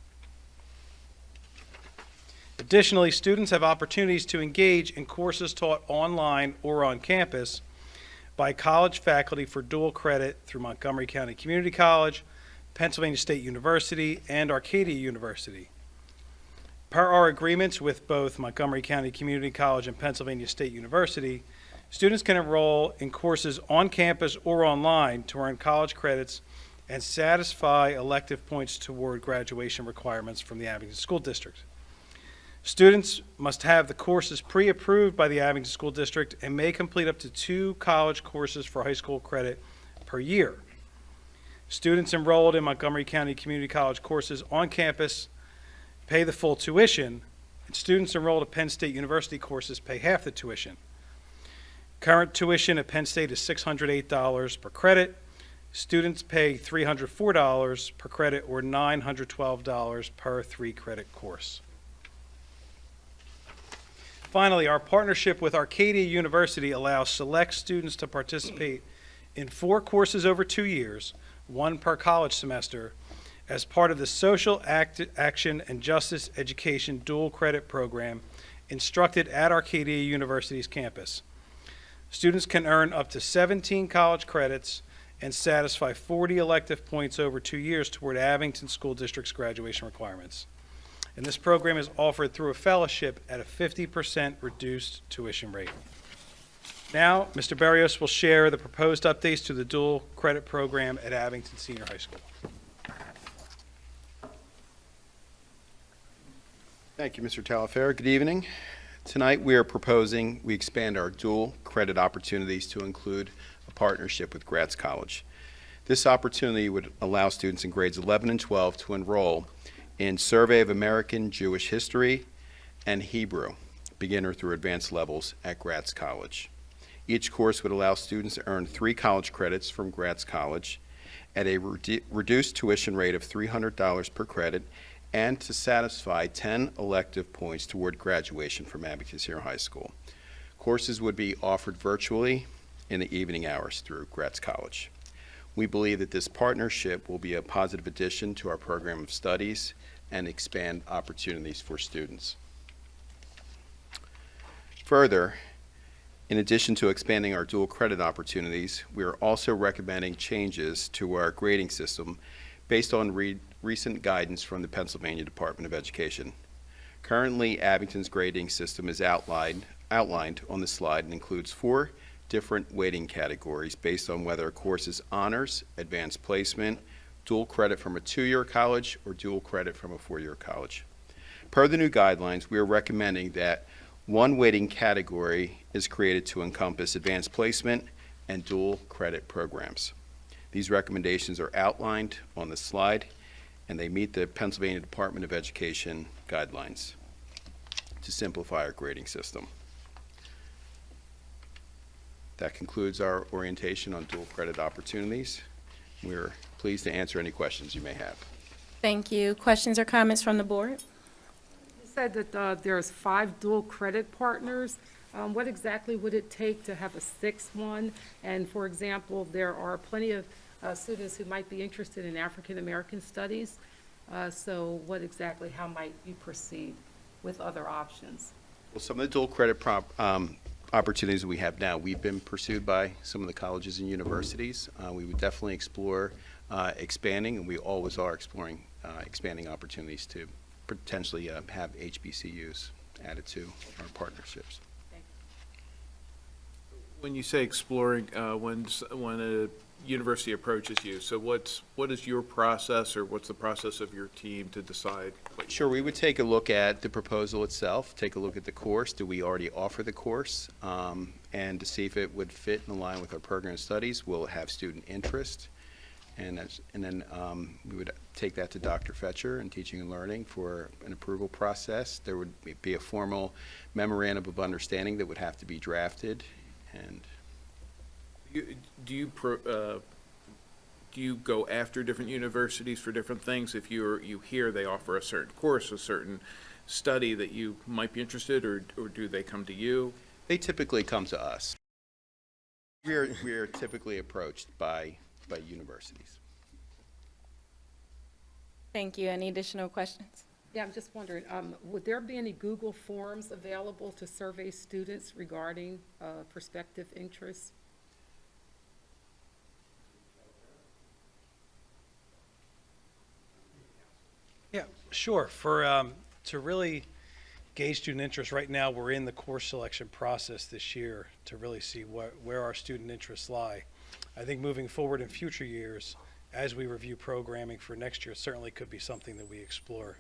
Speaker 12: Additionally, students have opportunities to engage in courses taught online or on campus by college faculty for dual credit through Montgomery County Community College, Pennsylvania State University, and Arcadia University. Per our agreements with both Montgomery County Community College and Pennsylvania State University, students can enroll in courses on campus or online to earn college credits and satisfy elective points toward graduation requirements from the Abington School District. Students must have the courses pre-approved by the Abington School District and may complete up to 2 college courses for high school credit per year. Students enrolled in Montgomery County Community College courses on campus pay the full tuition, and students enrolled at Penn State University courses pay half the tuition. Current tuition at Penn State is $608 per credit. Students pay $304 per credit, or $912 per 3-credit course. Finally, our partnership with Arcadia University allows select students to participate in 4 courses over 2 years, 1 per college semester, as part of the Social Action and Justice Education dual credit program instructed at Arcadia University's campus. Students can earn up to 17 college credits and satisfy 40 elective points over 2 years toward Abington School District's graduation requirements. And this program is offered through a fellowship at a 50% reduced tuition rate. Now, Mr. Berrios will share the proposed updates to the dual credit program at Abington Senior High School.
Speaker 13: Thank you, Mr. Talaferro. Good evening. Tonight we are proposing we expand our dual credit opportunities to include a partnership with Gratz College. This opportunity would allow students in grades 11 and 12 to enroll in Survey of American Jewish History and Hebrew, beginner through advanced levels at Gratz College. Each course would allow students to earn 3 college credits from Gratz College at a reduced tuition rate of $300 per credit and to satisfy 10 elective points toward graduation from Abington Senior High School. Courses would be offered virtually in the evening hours through Gratz College. We believe that this partnership will be a positive addition to our program of studies and expand opportunities for students. Further, in addition to expanding our dual credit opportunities, we are also recommending changes to our grading system based on recent guidance from the Pennsylvania Department of Education. Currently, Abington's grading system is outlined on the slide and includes 4 different weighting categories based on whether a course is honors, advanced placement, dual credit from a 2-year college, or dual credit from a 4-year college. Per the new guidelines, we are recommending that 1 weighting category is created to encompass advanced placement and dual credit programs. These recommendations are outlined on the slide, and they meet the Pennsylvania Department of Education guidelines to simplify our grading system. That concludes our orientation on dual credit opportunities. We're pleased to answer any questions you may have.
Speaker 1: Thank you. Questions or comments from the board?
Speaker 9: You said that there's 5 dual credit partners. What exactly would it take to have a 6th one? And for example, there are plenty of students who might be interested in African American studies. So what exactly, how might you proceed with other options?
Speaker 13: Well, some of the dual credit opportunities that we have now, we've been pursued by some of the colleges and universities. We would definitely explore expanding, and we always are exploring expanding opportunities to potentially have HBCUs added to our partnerships.
Speaker 4: When you say exploring, when a university approaches you, so what is your process, or what's the process of your team to decide?
Speaker 13: Sure, we would take a look at the proposal itself, take a look at the course. Do we already offer the course? And to see if it would fit in line with our program studies. Will it have student interest? And then we would take that to Dr. Fetcher in Teaching and Learning for an approval process. There would be a formal memorandum of understanding that would have to be drafted. And
Speaker 4: Do you go after different universities for different things? If you hear they offer a certain course, a certain study that you might be interested, or do they come to you?
Speaker 13: they typically come to us. We are typically approached by universities.
Speaker 1: Thank you. Any additional questions?
Speaker 9: Yeah, I'm just wondering, would there be any Google Forms available to survey students regarding prospective interests?
Speaker 12: Yeah, sure. To really gauge student interest, right now we're in the course selection process this year to really see where our student interests lie. I think moving forward in future years, as we review programming for next year, certainly could be something that we explore,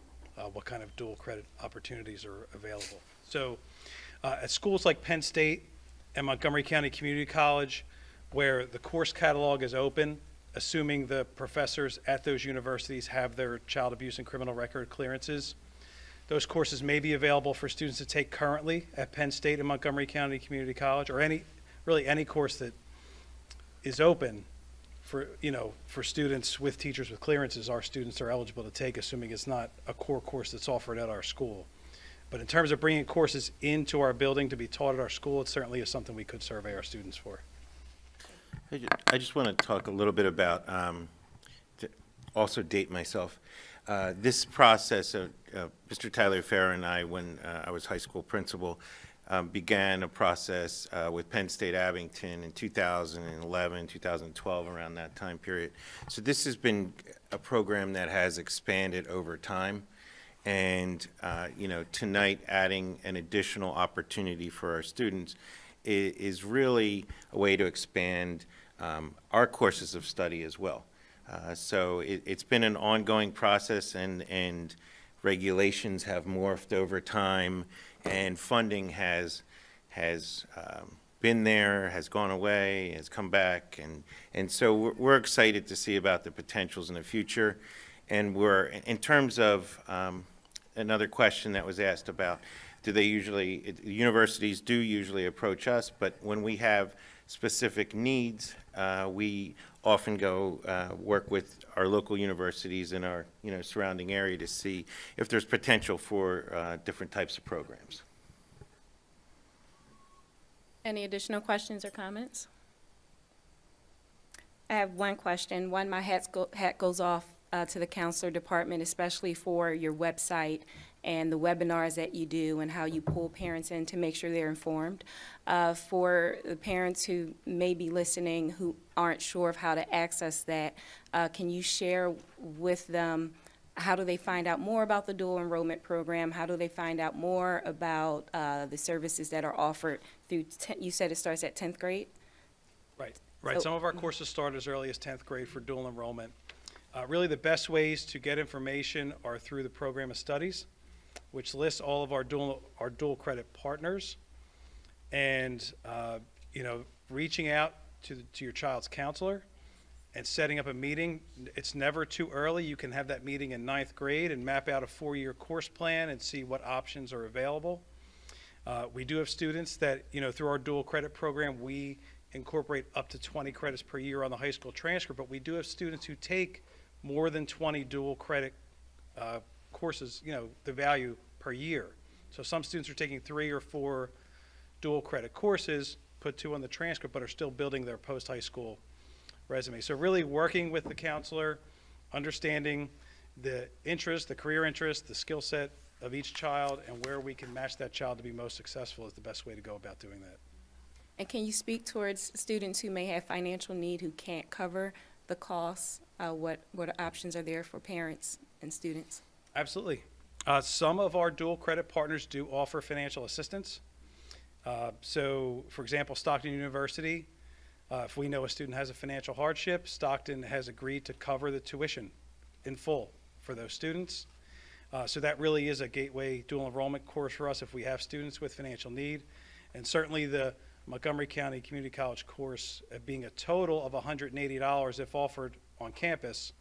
Speaker 12: what kind of dual credit opportunities are available. So at schools like Penn State and Montgomery County Community College, where the course catalog is open, assuming the professors at those universities have their child abuse and criminal record clearances, those courses may be available for students to take currently at Penn State and Montgomery County Community College, or any course that is open for students with teachers with clearances. Our students are eligible to take, assuming it's not a core course that's offered at our school. But in terms of bringing courses into our building to be taught at our school, it certainly is something we could survey our students for.
Speaker 6: I just want to talk a little bit about, to also date myself, this process of Mr. Tyler Farrer and I, when I was high school principal, began a process with Penn State Abington in 2011, 2012, around that time period. So this has been a program that has expanded over time. And, tonight adding an additional opportunity for our students is really a way to expand our courses of study as well. So it's been an ongoing process, and regulations have morphed over time, and funding has been there, has gone away, has come back, and so we're excited to see about the potentials in the future. And in terms of another question that was asked about, universities do usually approach us, but when we have specific needs, we often go work with our local universities in our surrounding area to see if there's potential for different types of programs.
Speaker 1: Any additional questions or comments? I have one question. My hat goes off to the counselor department, especially for your website and the webinars that you do and how you pull parents in to make sure they're informed. For the parents who may be listening who aren't sure of how to access that, can you share with them how do they find out more about the dual enrollment program? How do they find out more about the services that are offered through, you said it starts at 10th grade?
Speaker 12: Right.
Speaker 1: So-
Speaker 12: Some of our courses start as early as 10th grade for dual enrollment. Really, the best ways to get information are through the program of studies, which lists all of our dual credit partners, and reaching out to your child's counselor and setting up a meeting. It's never too early. You can have that meeting in 9th grade and map out a 4-year course plan and see what options are available. We do have students that, through our dual credit program, we incorporate up to 20 credits per year on the high school transcript, but we do have students who take more than 20 dual credit courses, the value per year. So some students are taking 3 or 4 dual credit courses, put 2 on the transcript, but are still building their post-high school resume. So really working with the counselor, understanding, the interest, the career interest, the skill set of each child, and where we can match that child to be most successful is the best way to go about doing that.
Speaker 1: And can you speak towards students who may have financial need who can't cover the costs? What options are there for parents and students?
Speaker 12: Absolutely. Some of our dual credit partners do offer financial assistance. So, for example, Stockton University, if we know a student has a financial hardship, Stockton has agreed to cover the tuition in full for those students. So that really is a gateway dual enrollment course for us if we have students with financial need. And certainly the Montgomery County Community College course being a total of $180 if offered on campus,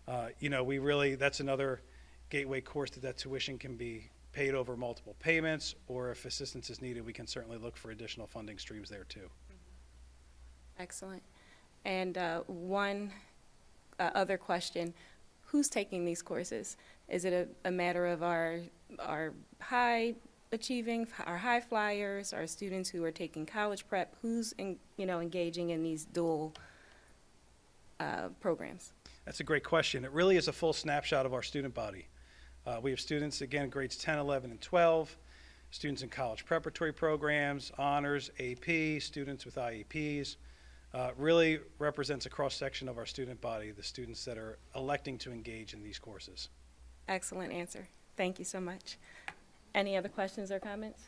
Speaker 12: that's another gateway course that tuition can be paid over multiple payments, or if assistance is needed, we can certainly look for additional funding streams there too.
Speaker 1: Excellent. And one other question, who's taking these courses? Is it a matter of our high achieving, our high flyers, our students who are taking college prep? Who's engaging in these dual programs?
Speaker 12: That's a great question. It really is a full snapshot of our student body. We have students, again, grades 10, 11, and 12, students in college preparatory programs, honors, AP, students with IEPs. Really represents a cross-section of our student body, the students that are electing to engage in these courses.
Speaker 1: Excellent answer. Thank you so much. Any other questions or comments?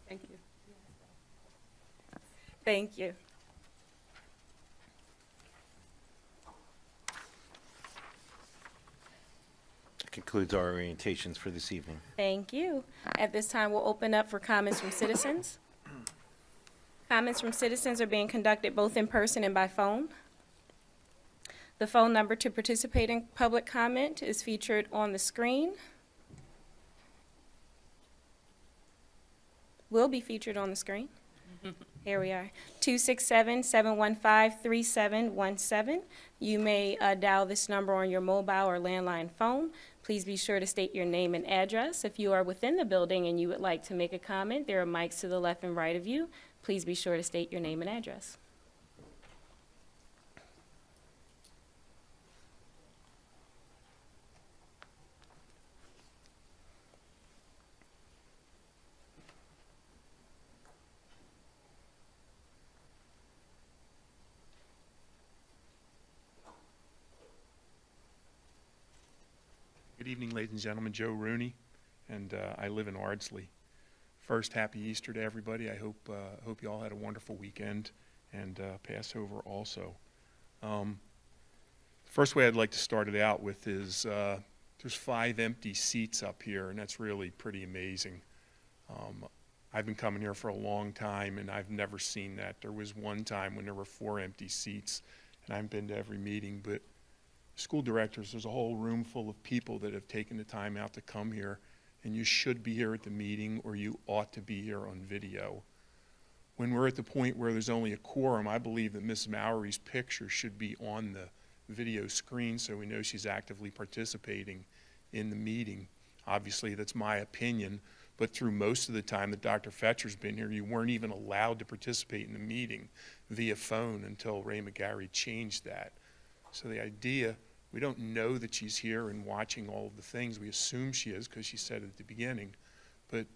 Speaker 9: Thank you.
Speaker 1: Thank you.
Speaker 6: That concludes our orientations for this evening.
Speaker 1: Thank you. At this time, we'll open up for comments from citizens. Comments from citizens are being conducted both in person and by phone. The phone number to participate in public comment is featured on the screen. Will be featured on the screen. Here we are, 267-715-3717. You may dial this number on your mobile or landline phone. Please be sure to state your name and address. If you are within the building and you would like to make a comment, there are mics to the left and right of you. Please be sure to state your name and address.
Speaker 14: Good evening, ladies and gentlemen. Joe Rooney, and I live in Ardsley. First, happy Easter to everybody. I hope you all had a wonderful weekend and Passover also. First way I'd like to start it out with is there's 5 empty seats up here, and that's really pretty amazing. I've been coming here for a long time, and I've never seen that. There was one time when there were 4 empty seats, and I've been to every meeting, but school directors, there's a whole room full of people that have taken the time out to come here, and you should be here at the meeting, or you ought to be here on video. When we're at the point where there's only a quorum, I believe that Ms. Mowry's picture should be on the video screen so we know she's actively participating in the meeting. Obviously, that's my opinion, but through most of the time that Dr. Fetcher's been here, you weren't even allowed to participate in the meeting via phone until Ray McGarry changed that. So the idea, we don't know that she's here and watching all of the things. We assume she is because she said it at the beginning. But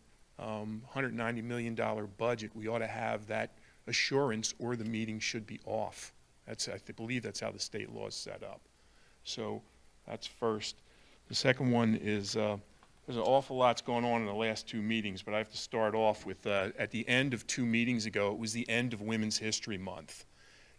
Speaker 14: $190 million budget, we ought to have that assurance or the meeting should be off. I believe that's how the state law is set up. So that's first. The second one is there's an awful lot's going on in the last 2 meetings, but I have to start off with at the end of 2 meetings ago, it was the end of Women's History Month.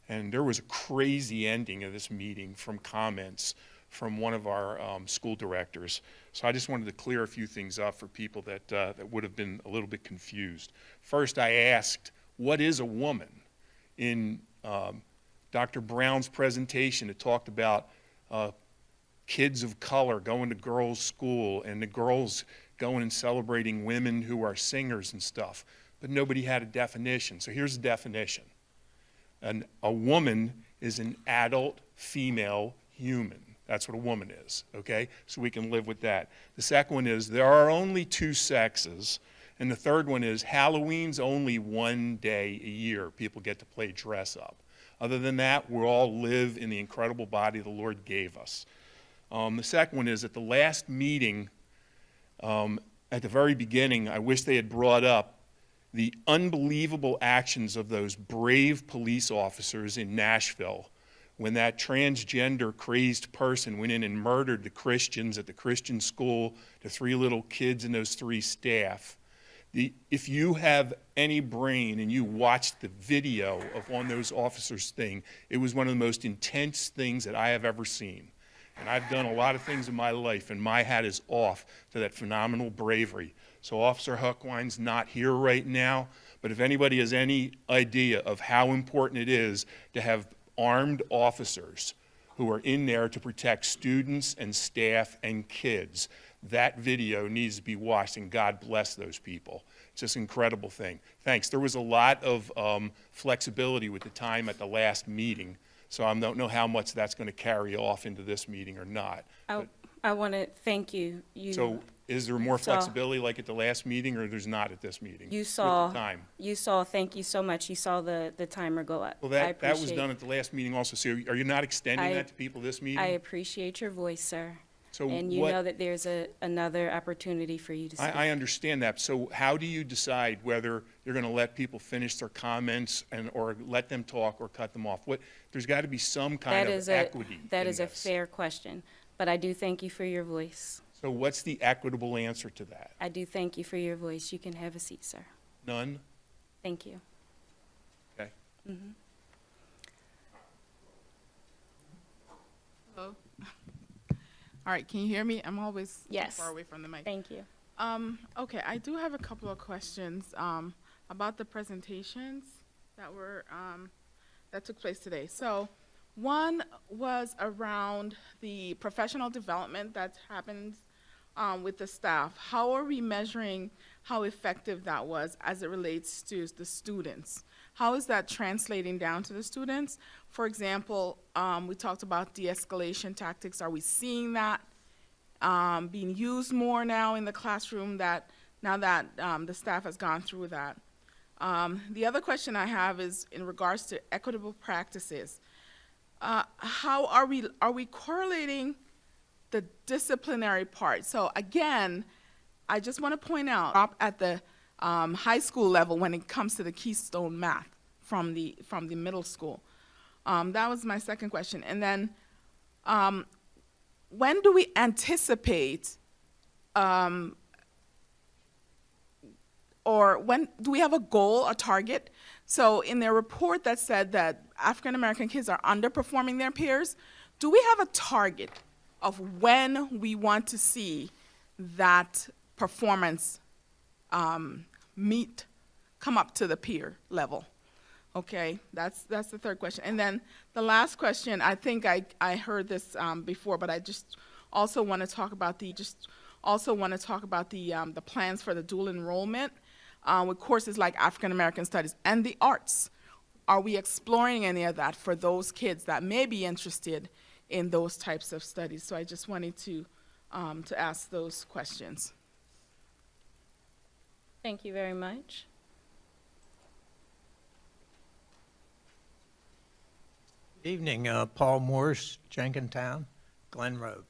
Speaker 14: And there was a crazy ending of this meeting from comments from one of our school directors. So I just wanted to clear a few things up for people that would have been a little bit confused. First, I asked, what is a woman? In Dr. Brown's presentation, it talked about kids of color going to girls' school and the girls going and celebrating women who are singers and stuff. But nobody had a definition. So here's the definition. A woman is an adult female human. That's what a woman is, okay? So we can live with that. The second one is there are only 2 sexes. And the third one is Halloween's only 1 day a year. People get to play dress up. Other than that, we all live in the incredible body the Lord gave us. The second one is at the last meeting, at the very beginning, I wish they had brought up the unbelievable actions of those brave police officers in Nashville when that transgender crazed person went in and murdered the Christians at the Christian school, the 3 little kids and those 3 staff. If you have any brain and you watched the video of on those officers' thing, it was one of the most intense things that I have ever seen. And I've done a lot of things in my life, and my hat is off to that phenomenal bravery. So Officer Huckwine's not here right now, but if anybody has any idea of how important it is to have armed officers who are in there to protect students and staff and kids, that video needs to be watched, and God bless those people. It's just an incredible thing. Thanks. There was a lot of flexibility with the time at the last meeting, so I don't know how much that's going to carry off into this meeting or not.
Speaker 1: I want to thank you.
Speaker 14: So is there more
Speaker 1: saw-
Speaker 14: flexibility like at the last meeting, or there's not at this meeting?
Speaker 1: You
Speaker 14: With
Speaker 1: saw,
Speaker 14: the time?
Speaker 1: thank you so much. You saw the timer go up.
Speaker 14: Well,
Speaker 1: I
Speaker 14: that was
Speaker 1: appreciate-
Speaker 14: done at the last meeting also. So are you not extending
Speaker 1: I-
Speaker 14: that to people this meeting?
Speaker 1: I appreciate your voice, sir.
Speaker 14: So
Speaker 1: And you
Speaker 14: what-
Speaker 1: know that there's another opportunity for you to speak.
Speaker 14: I understand that. So how do you decide whether you're going to let people finish their comments or let them talk or cut them off? There's got to be some kind of equity
Speaker 1: That
Speaker 14: in
Speaker 1: is a
Speaker 14: this.
Speaker 1: fair question, but I do thank you for your voice.
Speaker 14: So what's the equitable answer to that?
Speaker 1: I do thank you for your voice. You can have a seat, sir.
Speaker 14: None?
Speaker 1: Thank you.
Speaker 14: Okay.
Speaker 15: Hello. All right, can you hear me? I'm always
Speaker 1: Yes.
Speaker 15: far away from the mic.
Speaker 1: Thank you.
Speaker 15: Okay, I do have a couple of questions about the presentations that were that took place today. So, one was around the professional development that happens with the staff. How are we measuring how effective that was as it relates to the students? How is that translating down to the students? For example, we talked about de-escalation tactics. Are we seeing that being used more now in the classroom now that the staff has gone through that? The other question I have is in regards to equitable practices. How are we correlating the disciplinary part? So again, I just want to point out at the high school level when it comes to the Keystone math from the middle school. That was my second question. And then when do we anticipate or when do we have a goal, a target? So in their report that said that African American kids are underperforming their peers, do we have a target of when we want to see that performance come up to the peer level? Okay, that's the third question. And then the last question, I think I heard this before, but I just also want to talk about the plans for the dual enrollment with courses like African American Studies and the arts. Are we exploring any of that for those kids that may be interested in those types of studies? So I just wanted to ask those questions.
Speaker 1: Thank you very much.
Speaker 16: Evening, Paul Morse, Jenkintown, Glen Road.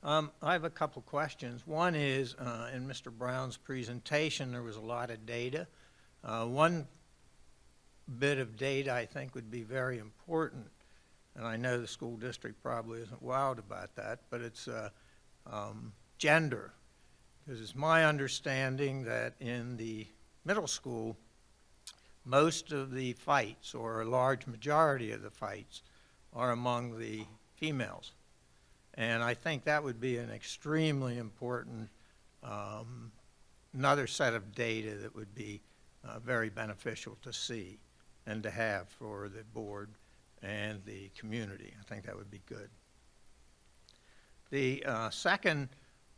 Speaker 16: I have a couple questions. One is, in Mr. Brown's presentation, there was a lot of data. One bit of data I think would be very important, and I know the school district probably isn't wild about that, but it's gender. Because it's my understanding that in the middle school, most of the fights, or a large majority of the fights, are among the females. And I think that would be an extremely important, another set of data that would be very beneficial to see and to have for the board and the community. I think that would be good. The second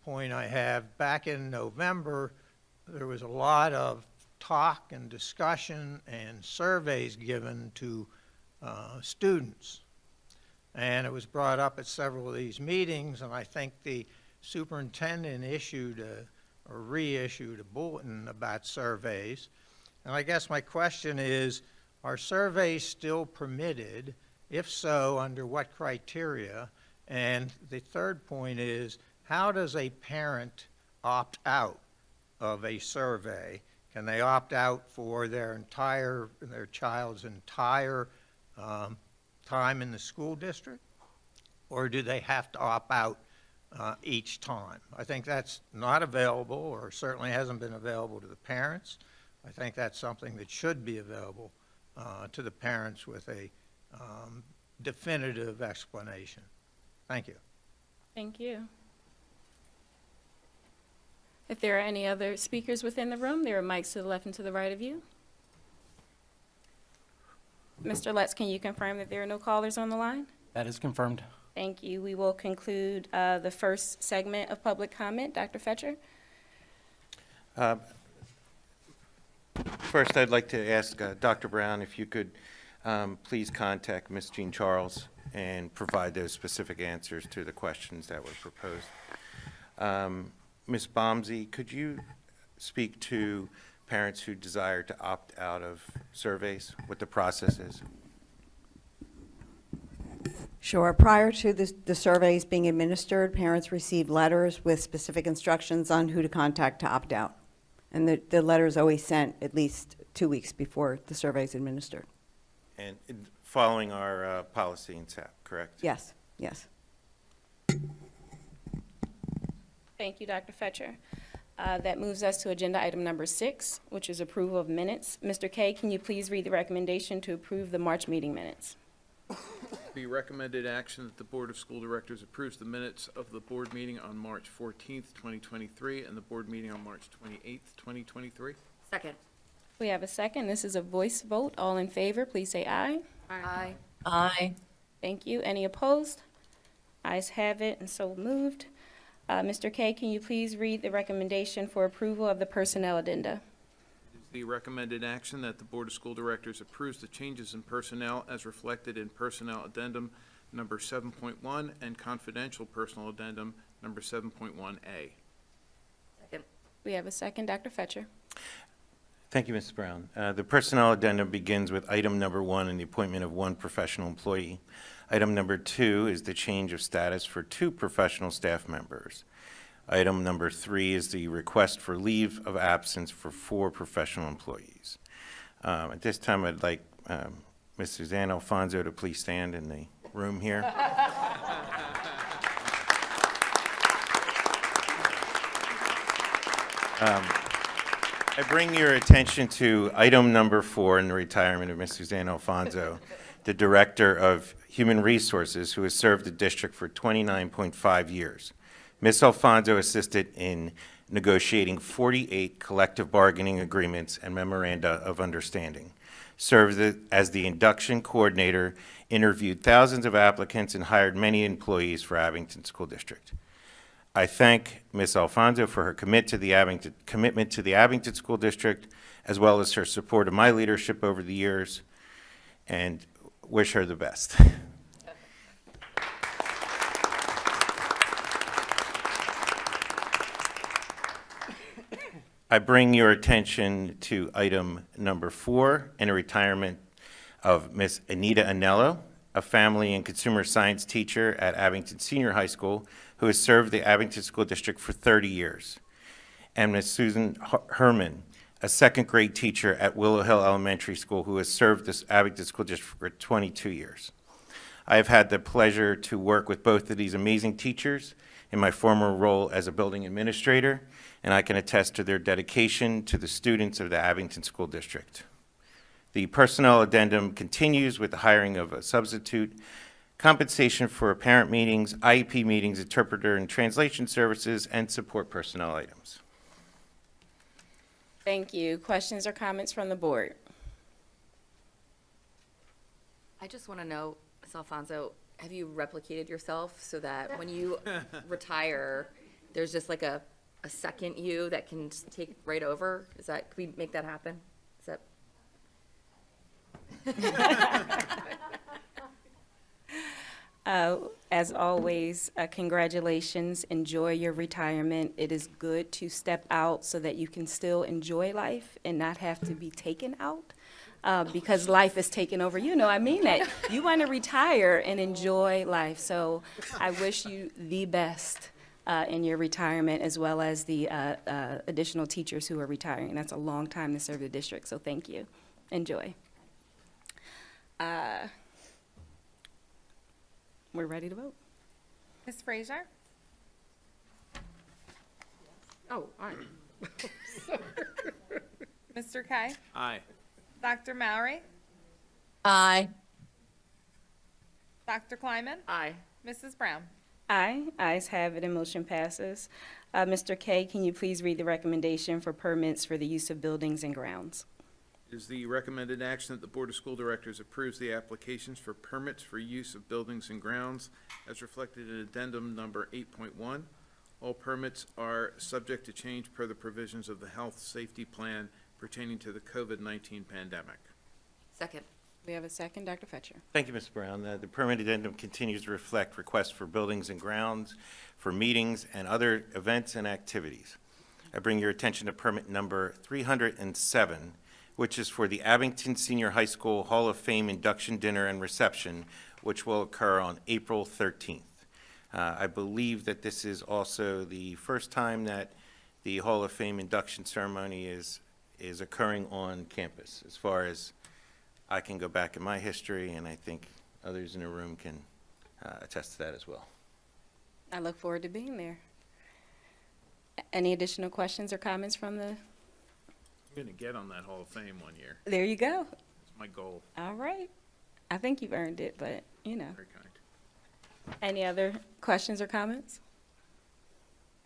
Speaker 16: point I have, back in November, there was a lot of talk and discussion and surveys given to students. And it was brought up at several of these meetings, and I think the superintendent issued or reissued a bulletin about surveys. And I guess my question is, are surveys still permitted? If so, under what criteria? And the third point is, how does a parent opt out of a survey? Can they opt out for their child's entire time in the school district? Or do they have to opt out each time? I think that's not available, or certainly hasn't been available to the parents. I think that's something that should be available to the parents with a definitive explanation. Thank you.
Speaker 1: Thank you. If there are any other speakers within the room, there are mics to the left and to the right of you. Mr. Lutz, can you confirm that there are no callers on the line?
Speaker 17: That is confirmed.
Speaker 1: Thank you. We will conclude the first segment of public comment. Dr. Fetcher?
Speaker 6: First, I'd like to ask Dr. Brown if you could please contact Ms. Jean Charles and provide those specific answers to the questions that were proposed. Ms. Bomsey, could you speak to parents who desire to opt out of surveys, what the process is?
Speaker 18: Sure. Prior to the surveys being administered, parents received letters with specific instructions on who to contact to opt out. And the letter is always sent at least 2 weeks before the survey is administered.
Speaker 6: And following our policy in SAP, correct?
Speaker 18: Yes, yes.
Speaker 1: Thank you, Dr. Fetcher. That moves us to agenda item number 6, which is approval of minutes. Mr. Kay, can you please read the recommendation to approve the March meeting minutes?
Speaker 4: Be recommended action that the Board of School Directors approves the minutes of the board meeting on March 14th, 2023, and the board meeting on March 28th, 2023.
Speaker 5: Second.
Speaker 1: We have a second. This is a voice vote. All in favor, please say aye.
Speaker 5: Aye.
Speaker 2: Aye.
Speaker 1: Thank you. Any opposed? Ayes have it, and so moved. Mr. Kay, can you please read the recommendation for approval of the personnel addenda?
Speaker 4: It is the recommended action that the Board of School Directors approves the changes in personnel as reflected in Personnel Addendum number 7.1 and Confidential Personal Addendum number 7.1A.
Speaker 5: Second.
Speaker 1: We have a second. Dr. Fetcher.
Speaker 6: Thank you, Mrs. Brown. The personnel addendum begins with item number 1 and the appointment of 1 professional employee. Item number 2 is the change of status for 2 professional staff members. Item number 3 is the request for leave of absence for 4 professional employees. At this time, I'd like Ms. Suzanne Alfonso to please stand in the room here. I bring your attention to item number 4 in the retirement of Ms. Suzanne Alfonso, the Director of Human Resources, who has served the district for 29.5 years. Ms. Alfonso assisted in negotiating 48 collective bargaining agreements and memoranda of understanding, served as the induction coordinator, interviewed thousands of applicants, and hired many employees for Abington School District. I thank Ms. Alfonso for her commitment to the Abington School District, as well as her support of my leadership over the years, and wish her the best. I bring your attention to item number 4 and a retirement of Ms. Anita Anello, a family and consumer science teacher at Abington Senior High School who has served the Abington School District for 30 years, and Ms. Susan Herman, a second grade teacher at Willow Hill Elementary School who has served this Abington School District for 22 years. I have had the pleasure to work with both of these amazing teachers in my former role as a building administrator, and I can attest to their dedication to the students of the Abington School District. The personnel addendum continues with the hiring of a substitute, compensation for parent meetings, IEP meetings, interpreter and translation services, and support personnel items.
Speaker 1: Thank you. Questions or comments from the board?
Speaker 5: I just want to know, Ms. Alfonso, have you replicated yourself so that when you retire, there's just like a second you that can just take right over? Can we make that happen? Is that?
Speaker 1: As always, congratulations. Enjoy your retirement. It is good to step out so that you can still enjoy life and not have to be taken out. because life is taking over. You know, I mean that. You want to retire and enjoy life. So I wish you the best in your retirement, as well as the additional teachers who are retiring. That's a long time to serve the district, so thank you. Enjoy. We're ready to vote.
Speaker 17: Ms. Frazier?
Speaker 9: Oh, aye.
Speaker 17: Mr. Kay?
Speaker 4: Aye.
Speaker 17: Dr. Mowry?
Speaker 2: Aye.
Speaker 17: Dr. Kleiman?
Speaker 5: Aye.
Speaker 17: Mrs. Brown?
Speaker 1: Aye. Ayes have it and motion passes. Mr. Kay, can you please read the recommendation for permits for the use of buildings and grounds?
Speaker 4: It is the recommended action that the Board of School Directors approves the applications for permits for use of buildings and grounds as reflected in addendum number 8.1. All permits are subject to change per the provisions of the health safety plan pertaining to the COVID-19 pandemic.
Speaker 5: Second.
Speaker 1: We have a second. Dr. Fetcher.
Speaker 6: Thank you, Ms. Brown. The permit addendum continues to reflect requests for buildings and grounds, for meetings and other events and activities. I bring your attention to permit number 307, which is for the Abington Senior High School Hall of Fame induction dinner and reception, which will occur on April 13th. I believe that this is also the first time that the Hall of Fame induction ceremony is occurring on campus, as far as I can go back in my history, and I think others in the room can attest to that as well.
Speaker 1: I look forward to being there. Any additional questions or comments from the?
Speaker 4: I'm going to get on that Hall of Fame one year.
Speaker 1: There you go.
Speaker 4: It's my goal.
Speaker 1: All right. I think you've earned it, but you know.
Speaker 4: Very kind.
Speaker 1: Any other questions or comments?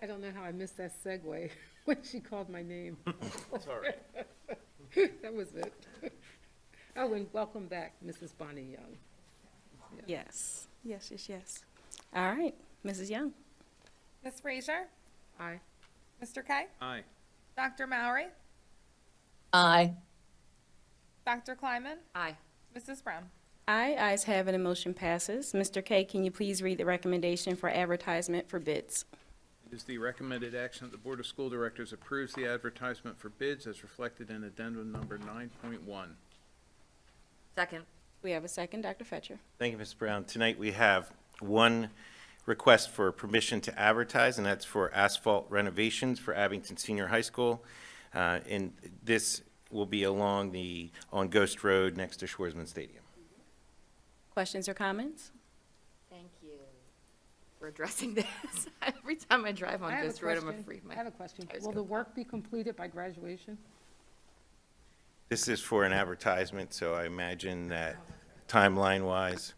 Speaker 9: I don't know how I missed that segue when she called my name.
Speaker 4: That's all right.
Speaker 9: That was it. Oh, and welcome back, Mrs. Bonnie Young.
Speaker 1: Yes. Yes, yes, yes. All right. Mrs. Young.
Speaker 17: Ms. Frazier?
Speaker 9: Aye.
Speaker 17: Mr. Kay?
Speaker 4: Aye.
Speaker 17: Dr. Mowry?
Speaker 2: Aye.
Speaker 17: Dr. Kleiman?
Speaker 5: Aye.
Speaker 17: Mrs. Brown?
Speaker 1: Aye. Ayes have it and motion passes. Mr. Kay, can you please read the recommendation for advertisement for bids?
Speaker 4: It is the recommended action that the Board of School Directors approves the advertisement for bids as reflected in addendum number 9.1.
Speaker 5: Second.
Speaker 1: We have a second. Dr. Fetcher.
Speaker 6: Thank you, Ms. Brown. Tonight we have one request for permission to advertise, and that's for asphalt renovations for Abington Senior High School. And this will be on Ghost Road next to Schwarzman Stadium.
Speaker 1: Questions or comments?
Speaker 5: Thank you for addressing this. Every time I drive on Ghost Road, I'm afraid
Speaker 9: I have a question. Will the work be completed by graduation?
Speaker 6: This is for an advertisement, so I imagine that timeline-wise,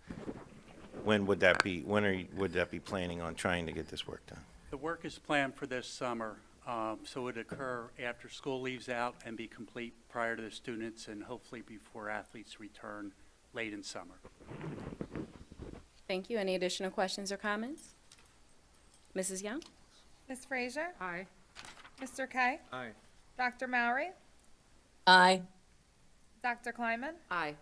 Speaker 6: when would that be? Would that be planning on trying to get this work done?
Speaker 19: The work is planned for this summer, so it would occur after school leaves out and be complete prior to the students and hopefully before athletes return late in summer.
Speaker 1: Thank you. Any additional questions or comments? Mrs. Young?
Speaker 17: Ms. Frazier?
Speaker 9: Aye.
Speaker 17: Mr. Kay?
Speaker 4: Aye.
Speaker 17: Dr. Mowry?
Speaker 2: Aye.
Speaker 17: Dr. Kleiman?
Speaker 5: Aye.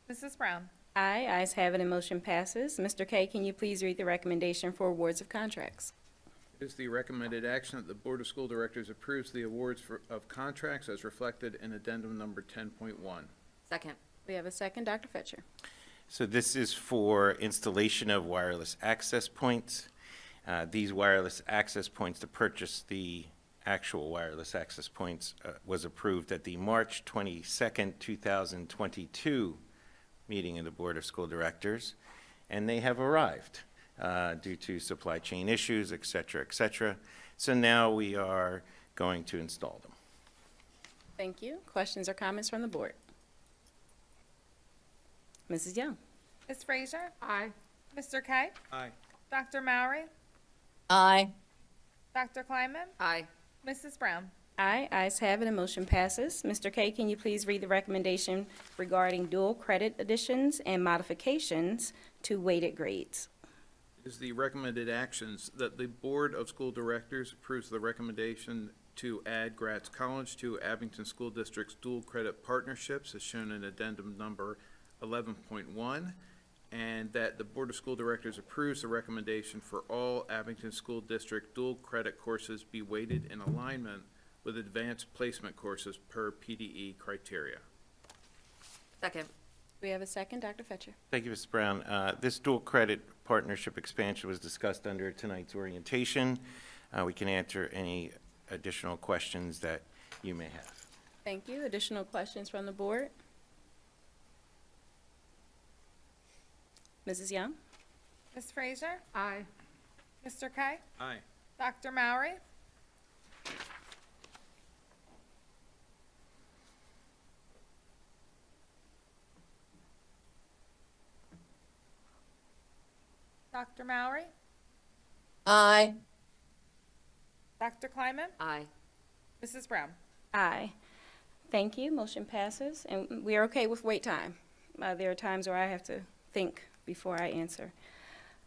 Speaker 17: Mrs. Brown?
Speaker 1: Aye. Ayes have it and motion passes. Mr. Kay, can you please read the recommendation for awards of contracts?
Speaker 4: It is the recommended action that the Board of School Directors approves the awards of contracts as reflected in addendum number 10.1.
Speaker 5: Second.
Speaker 1: We have a second. Dr. Fetcher.
Speaker 6: So this is for installation of wireless access points. These wireless access points, to purchase the actual wireless access points, was approved at the March 22nd, 2022 meeting of the Board of School Directors, and they have arrived due to supply chain issues, et cetera, et cetera. So now we are going to install them.
Speaker 1: Thank you. Questions or comments from the board? Mrs. Young?
Speaker 17: Ms. Frazier?
Speaker 9: Aye.
Speaker 17: Mr. Kay?
Speaker 4: Aye.
Speaker 17: Dr. Mowry?
Speaker 2: Aye.
Speaker 17: Dr. Kleiman?
Speaker 5: Aye.
Speaker 17: Mrs. Brown?
Speaker 1: Aye. Ayes have it and motion passes. Mr. Kay, can you please read the recommendation regarding dual credit additions and modifications to weighted grades?
Speaker 4: It is the recommended actions that the Board of School Directors approves the recommendation to add Gratz College to Abington School District's dual credit partnerships as shown in addendum number 11.1, and that the Board of School Directors approves the recommendation for all Abington School District dual credit courses be weighted in alignment with advanced placement courses per PDE criteria.
Speaker 5: Second.
Speaker 1: We have a second, Dr. Fetcher.
Speaker 6: Thank you, Mrs. Brown. This dual credit partnership expansion was discussed under tonight's orientation. We can answer any additional questions that you may have.
Speaker 1: Thank you. Additional questions from the board? Mrs. Young?
Speaker 17: Ms. Frazier?
Speaker 9: Aye.
Speaker 17: Mr. K?
Speaker 4: Aye.
Speaker 17: Dr. Mowry? Dr. Mowry?
Speaker 2: Aye.
Speaker 17: Dr. Kleiman?
Speaker 5: Aye.
Speaker 17: Mrs. Brown?
Speaker 1: Aye. Thank you. Motion passes. And we are okay with wait time. There are times where I have to think before I answer.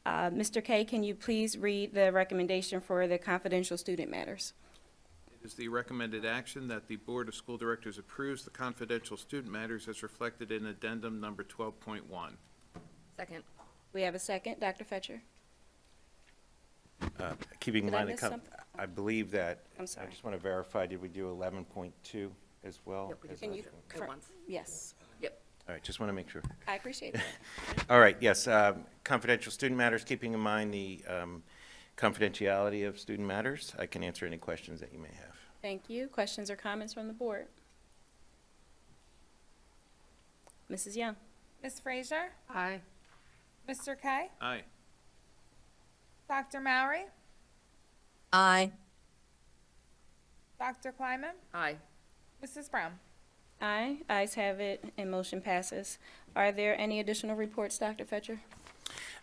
Speaker 1: Mr. K, can you please read the recommendation for the confidential student matters?
Speaker 4: It is the recommended action that the Board of School Directors approves the confidential student matters as reflected in addendum number 12.1.
Speaker 5: Second.
Speaker 1: We have a second. Dr. Fetcher?
Speaker 6: Keeping in
Speaker 1: Did I
Speaker 6: mind,
Speaker 1: miss something?
Speaker 6: I believe that,
Speaker 1: I'm sorry.
Speaker 6: I just want to verify, did we do 11.2 as well?
Speaker 5: Yep, we did
Speaker 6: as
Speaker 1: Can
Speaker 6: a-
Speaker 1: you?
Speaker 5: At once.
Speaker 1: Yes.
Speaker 5: Yep.
Speaker 6: All right, just want to make sure.
Speaker 1: I appreciate that.
Speaker 6: All right, yes, confidential student matters, keeping in mind the confidentiality of student matters. I can answer any questions that you may have.
Speaker 1: Thank you. Questions or comments from the board? Mrs. Young?
Speaker 17: Ms. Frazier?
Speaker 9: Aye.
Speaker 17: Mr. K?
Speaker 4: Aye.
Speaker 17: Dr. Mowry?
Speaker 2: Aye.
Speaker 17: Dr. Kleiman?
Speaker 5: Aye.
Speaker 17: Mrs. Brown?
Speaker 1: Aye. Ayes have it, and motion passes. Are there any additional reports, Dr. Fetcher?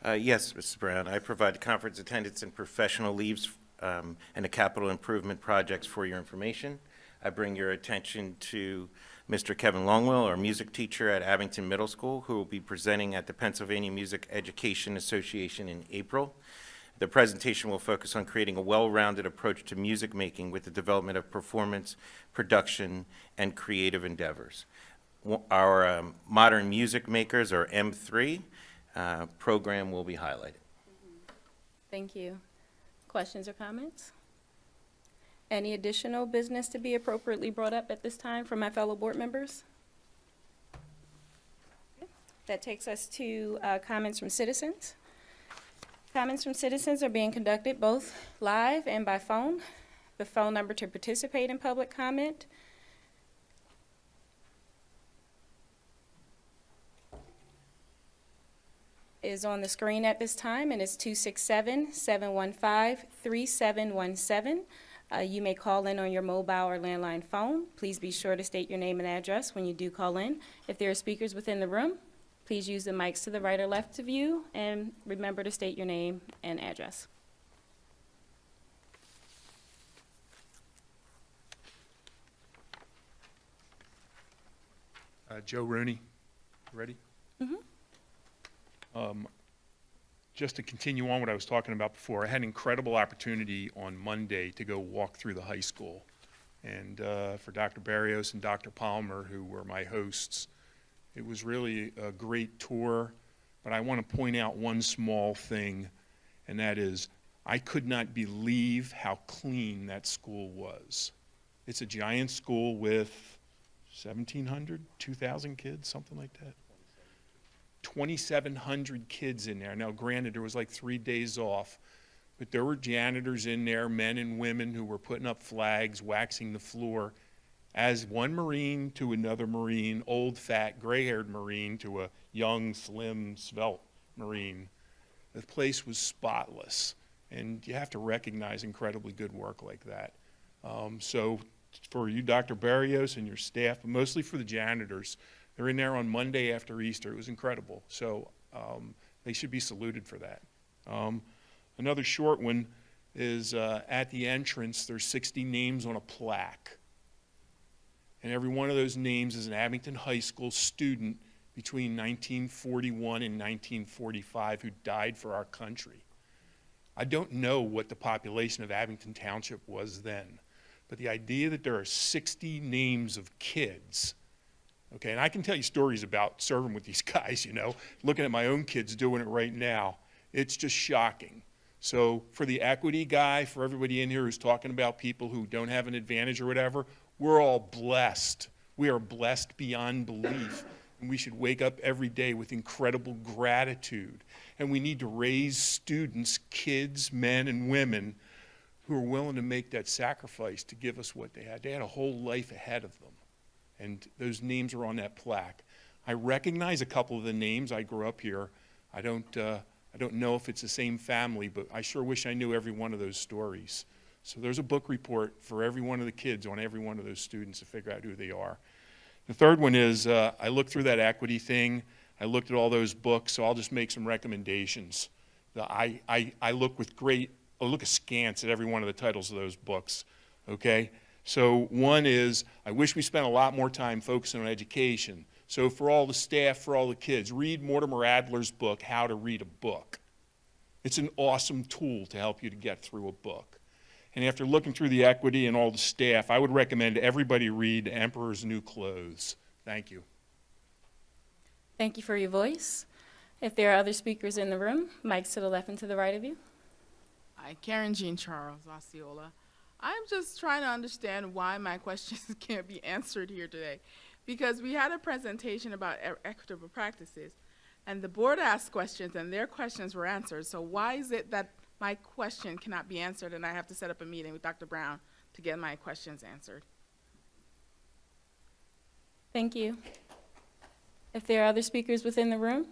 Speaker 6: Yes, Mrs. Brown, I provide conference attendance and professional leaves and the capital improvement projects for your information. I bring your attention to Mr. Kevin Longwell, our music teacher at Abington Middle School, who will be presenting at the Pennsylvania Music Education Association in April. The presentation will focus on creating a well-rounded approach to music making with the development of performance, production, and creative endeavors. Our Modern Music Makers, or M3, program will be highlighted.
Speaker 1: Thank you. Questions or comments? Any additional business to be appropriately brought up at this time from my fellow board members? That takes us to comments from citizens. Comments from citizens are being conducted both live and by phone. The phone number to participate in public comment is on the screen at this time, and it's 267-715-3717. You may call in on your mobile or landline phone. Please be sure to state your name and address when you do call in. If there are speakers within the room, please use the mics to the right or left of you, and remember to state your name and address.
Speaker 14: Joe Rooney, ready? Just to continue on what I was talking about before, I had an incredible opportunity on Monday to go walk through the high school. And for Dr. Barrios and Dr. Palmer, who were my hosts, it was really a great tour. But I want to point out one small thing, and that is I could not believe how clean that school was. It's a giant school with 1,700, 2,000 kids, something like that. 2,700 kids in there. Now, granted, there was like 3 days off, but there were janitors in there, men and women who were putting up flags, waxing the floor, as one Marine to another Marine, old, fat, gray-haired Marine to a young, slim, svelte Marine. The place was spotless, and you have to recognize incredibly good work like that. So for you, Dr. Barrios, and your staff, but mostly for the janitors, they're in there on Monday after Easter. It was incredible. So they should be saluted for that. Another short one is at the entrance, there's 60 names on a plaque. And every one of those names is an Abington High School student between 1941 and 1945 who died for our country. I don't know what the population of Abington Township was then, but the idea that there are 60 names of kids, okay, and I can tell you stories about serving with these guys, you know, looking at my own kids doing it right now, it's just shocking. So for the equity guy, for everybody in here who's talking about people who don't have an advantage or whatever, we're all blessed. We are blessed beyond belief And we should wake up every day with incredible gratitude. And we need to raise students, kids, men and women, who are willing to make that sacrifice to give us what they had. They had a whole life ahead of them. And those names are on that plaque. I recognize a couple of the names. I grew up here. I don't know if it's the same family, but I sure wish I knew every one of those stories. So there's a book report for every one of the kids on every one of those students to figure out who they are. The third one is, I looked through that equity thing. I looked at all those books, so I'll just make some recommendations. I look askance at every one of the titles of those books, okay? So one is, I wish we spent a lot more time focusing on education. So for all the staff, for all the kids, read Mortimer Adler's book, How to Read a Book. It's an awesome tool to help you to get through a book. And after looking through the equity and all the staff, I would recommend everybody read Emperor's New Clothes. Thank you.
Speaker 1: Thank you for your voice. If there are other speakers in the room, mics to the left and to the right of you.
Speaker 15: Hi, Karen Jean Charles Osceola. I'm just trying to understand why my questions can't be answered here today. Because we had a presentation about equitable practices, and the board asked questions, and their questions were answered. So why is it that my question cannot be answered, and I have to set up a meeting with Dr. Brown to get my questions answered?
Speaker 1: Thank you. If there are other speakers within the room?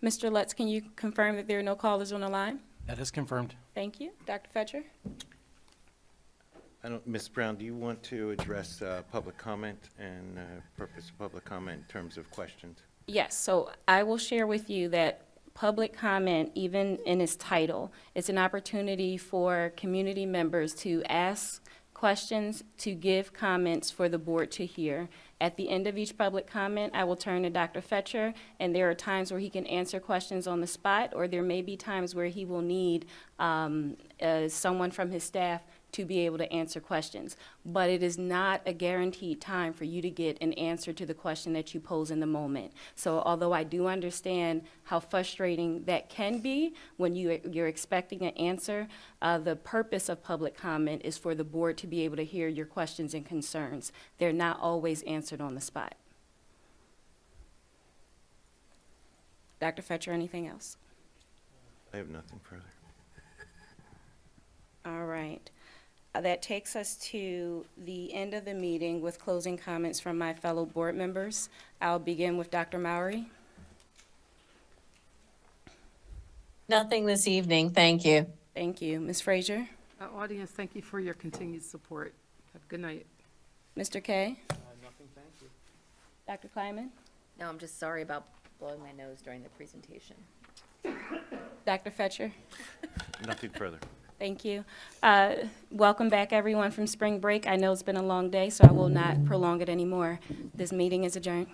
Speaker 1: Mr. Lutz, can you confirm that there are no callers on the line?
Speaker 20: That is confirmed.
Speaker 1: Thank you. Dr. Fetcher?
Speaker 6: Ms. Brown, do you want to address public comment and purpose of public comment in terms of questions?
Speaker 1: Yes, so I will share with you that public comment, even in its title, is an opportunity for community members to ask questions, to give comments for the board to hear. At the end of each public comment, I will turn to Dr. Fetcher, and there are times where he can answer questions on the spot, or there may be times where he will need someone from his staff to be able to answer questions. But it is not a guaranteed time for you to get an answer to the question that you pose in the moment. So although I do understand how frustrating that can be when you're expecting an answer, the purpose of public comment is for the board to be able to hear your questions and concerns. They're not always answered on the spot. Dr. Fetcher, anything else?
Speaker 6: I have nothing further.
Speaker 1: All right. That takes us to the end of the meeting with closing comments from my fellow board members. I'll begin with Dr. Mowry.
Speaker 2: Nothing this evening, thank you.
Speaker 1: Thank you. Ms. Frazier?
Speaker 9: Audience, thank you for your continued support. Have a good night.
Speaker 1: Mr. Kay?
Speaker 4: Nothing, thank you.
Speaker 1: Dr. Kleiman?
Speaker 5: No, I'm just sorry about blowing my nose during the presentation.
Speaker 1: Dr. Fetcher?
Speaker 6: Nothing further.
Speaker 1: Thank you. Welcome back, everyone, from spring break. I know it's been a long day, so I will not prolong it anymore. This meeting is adjourned.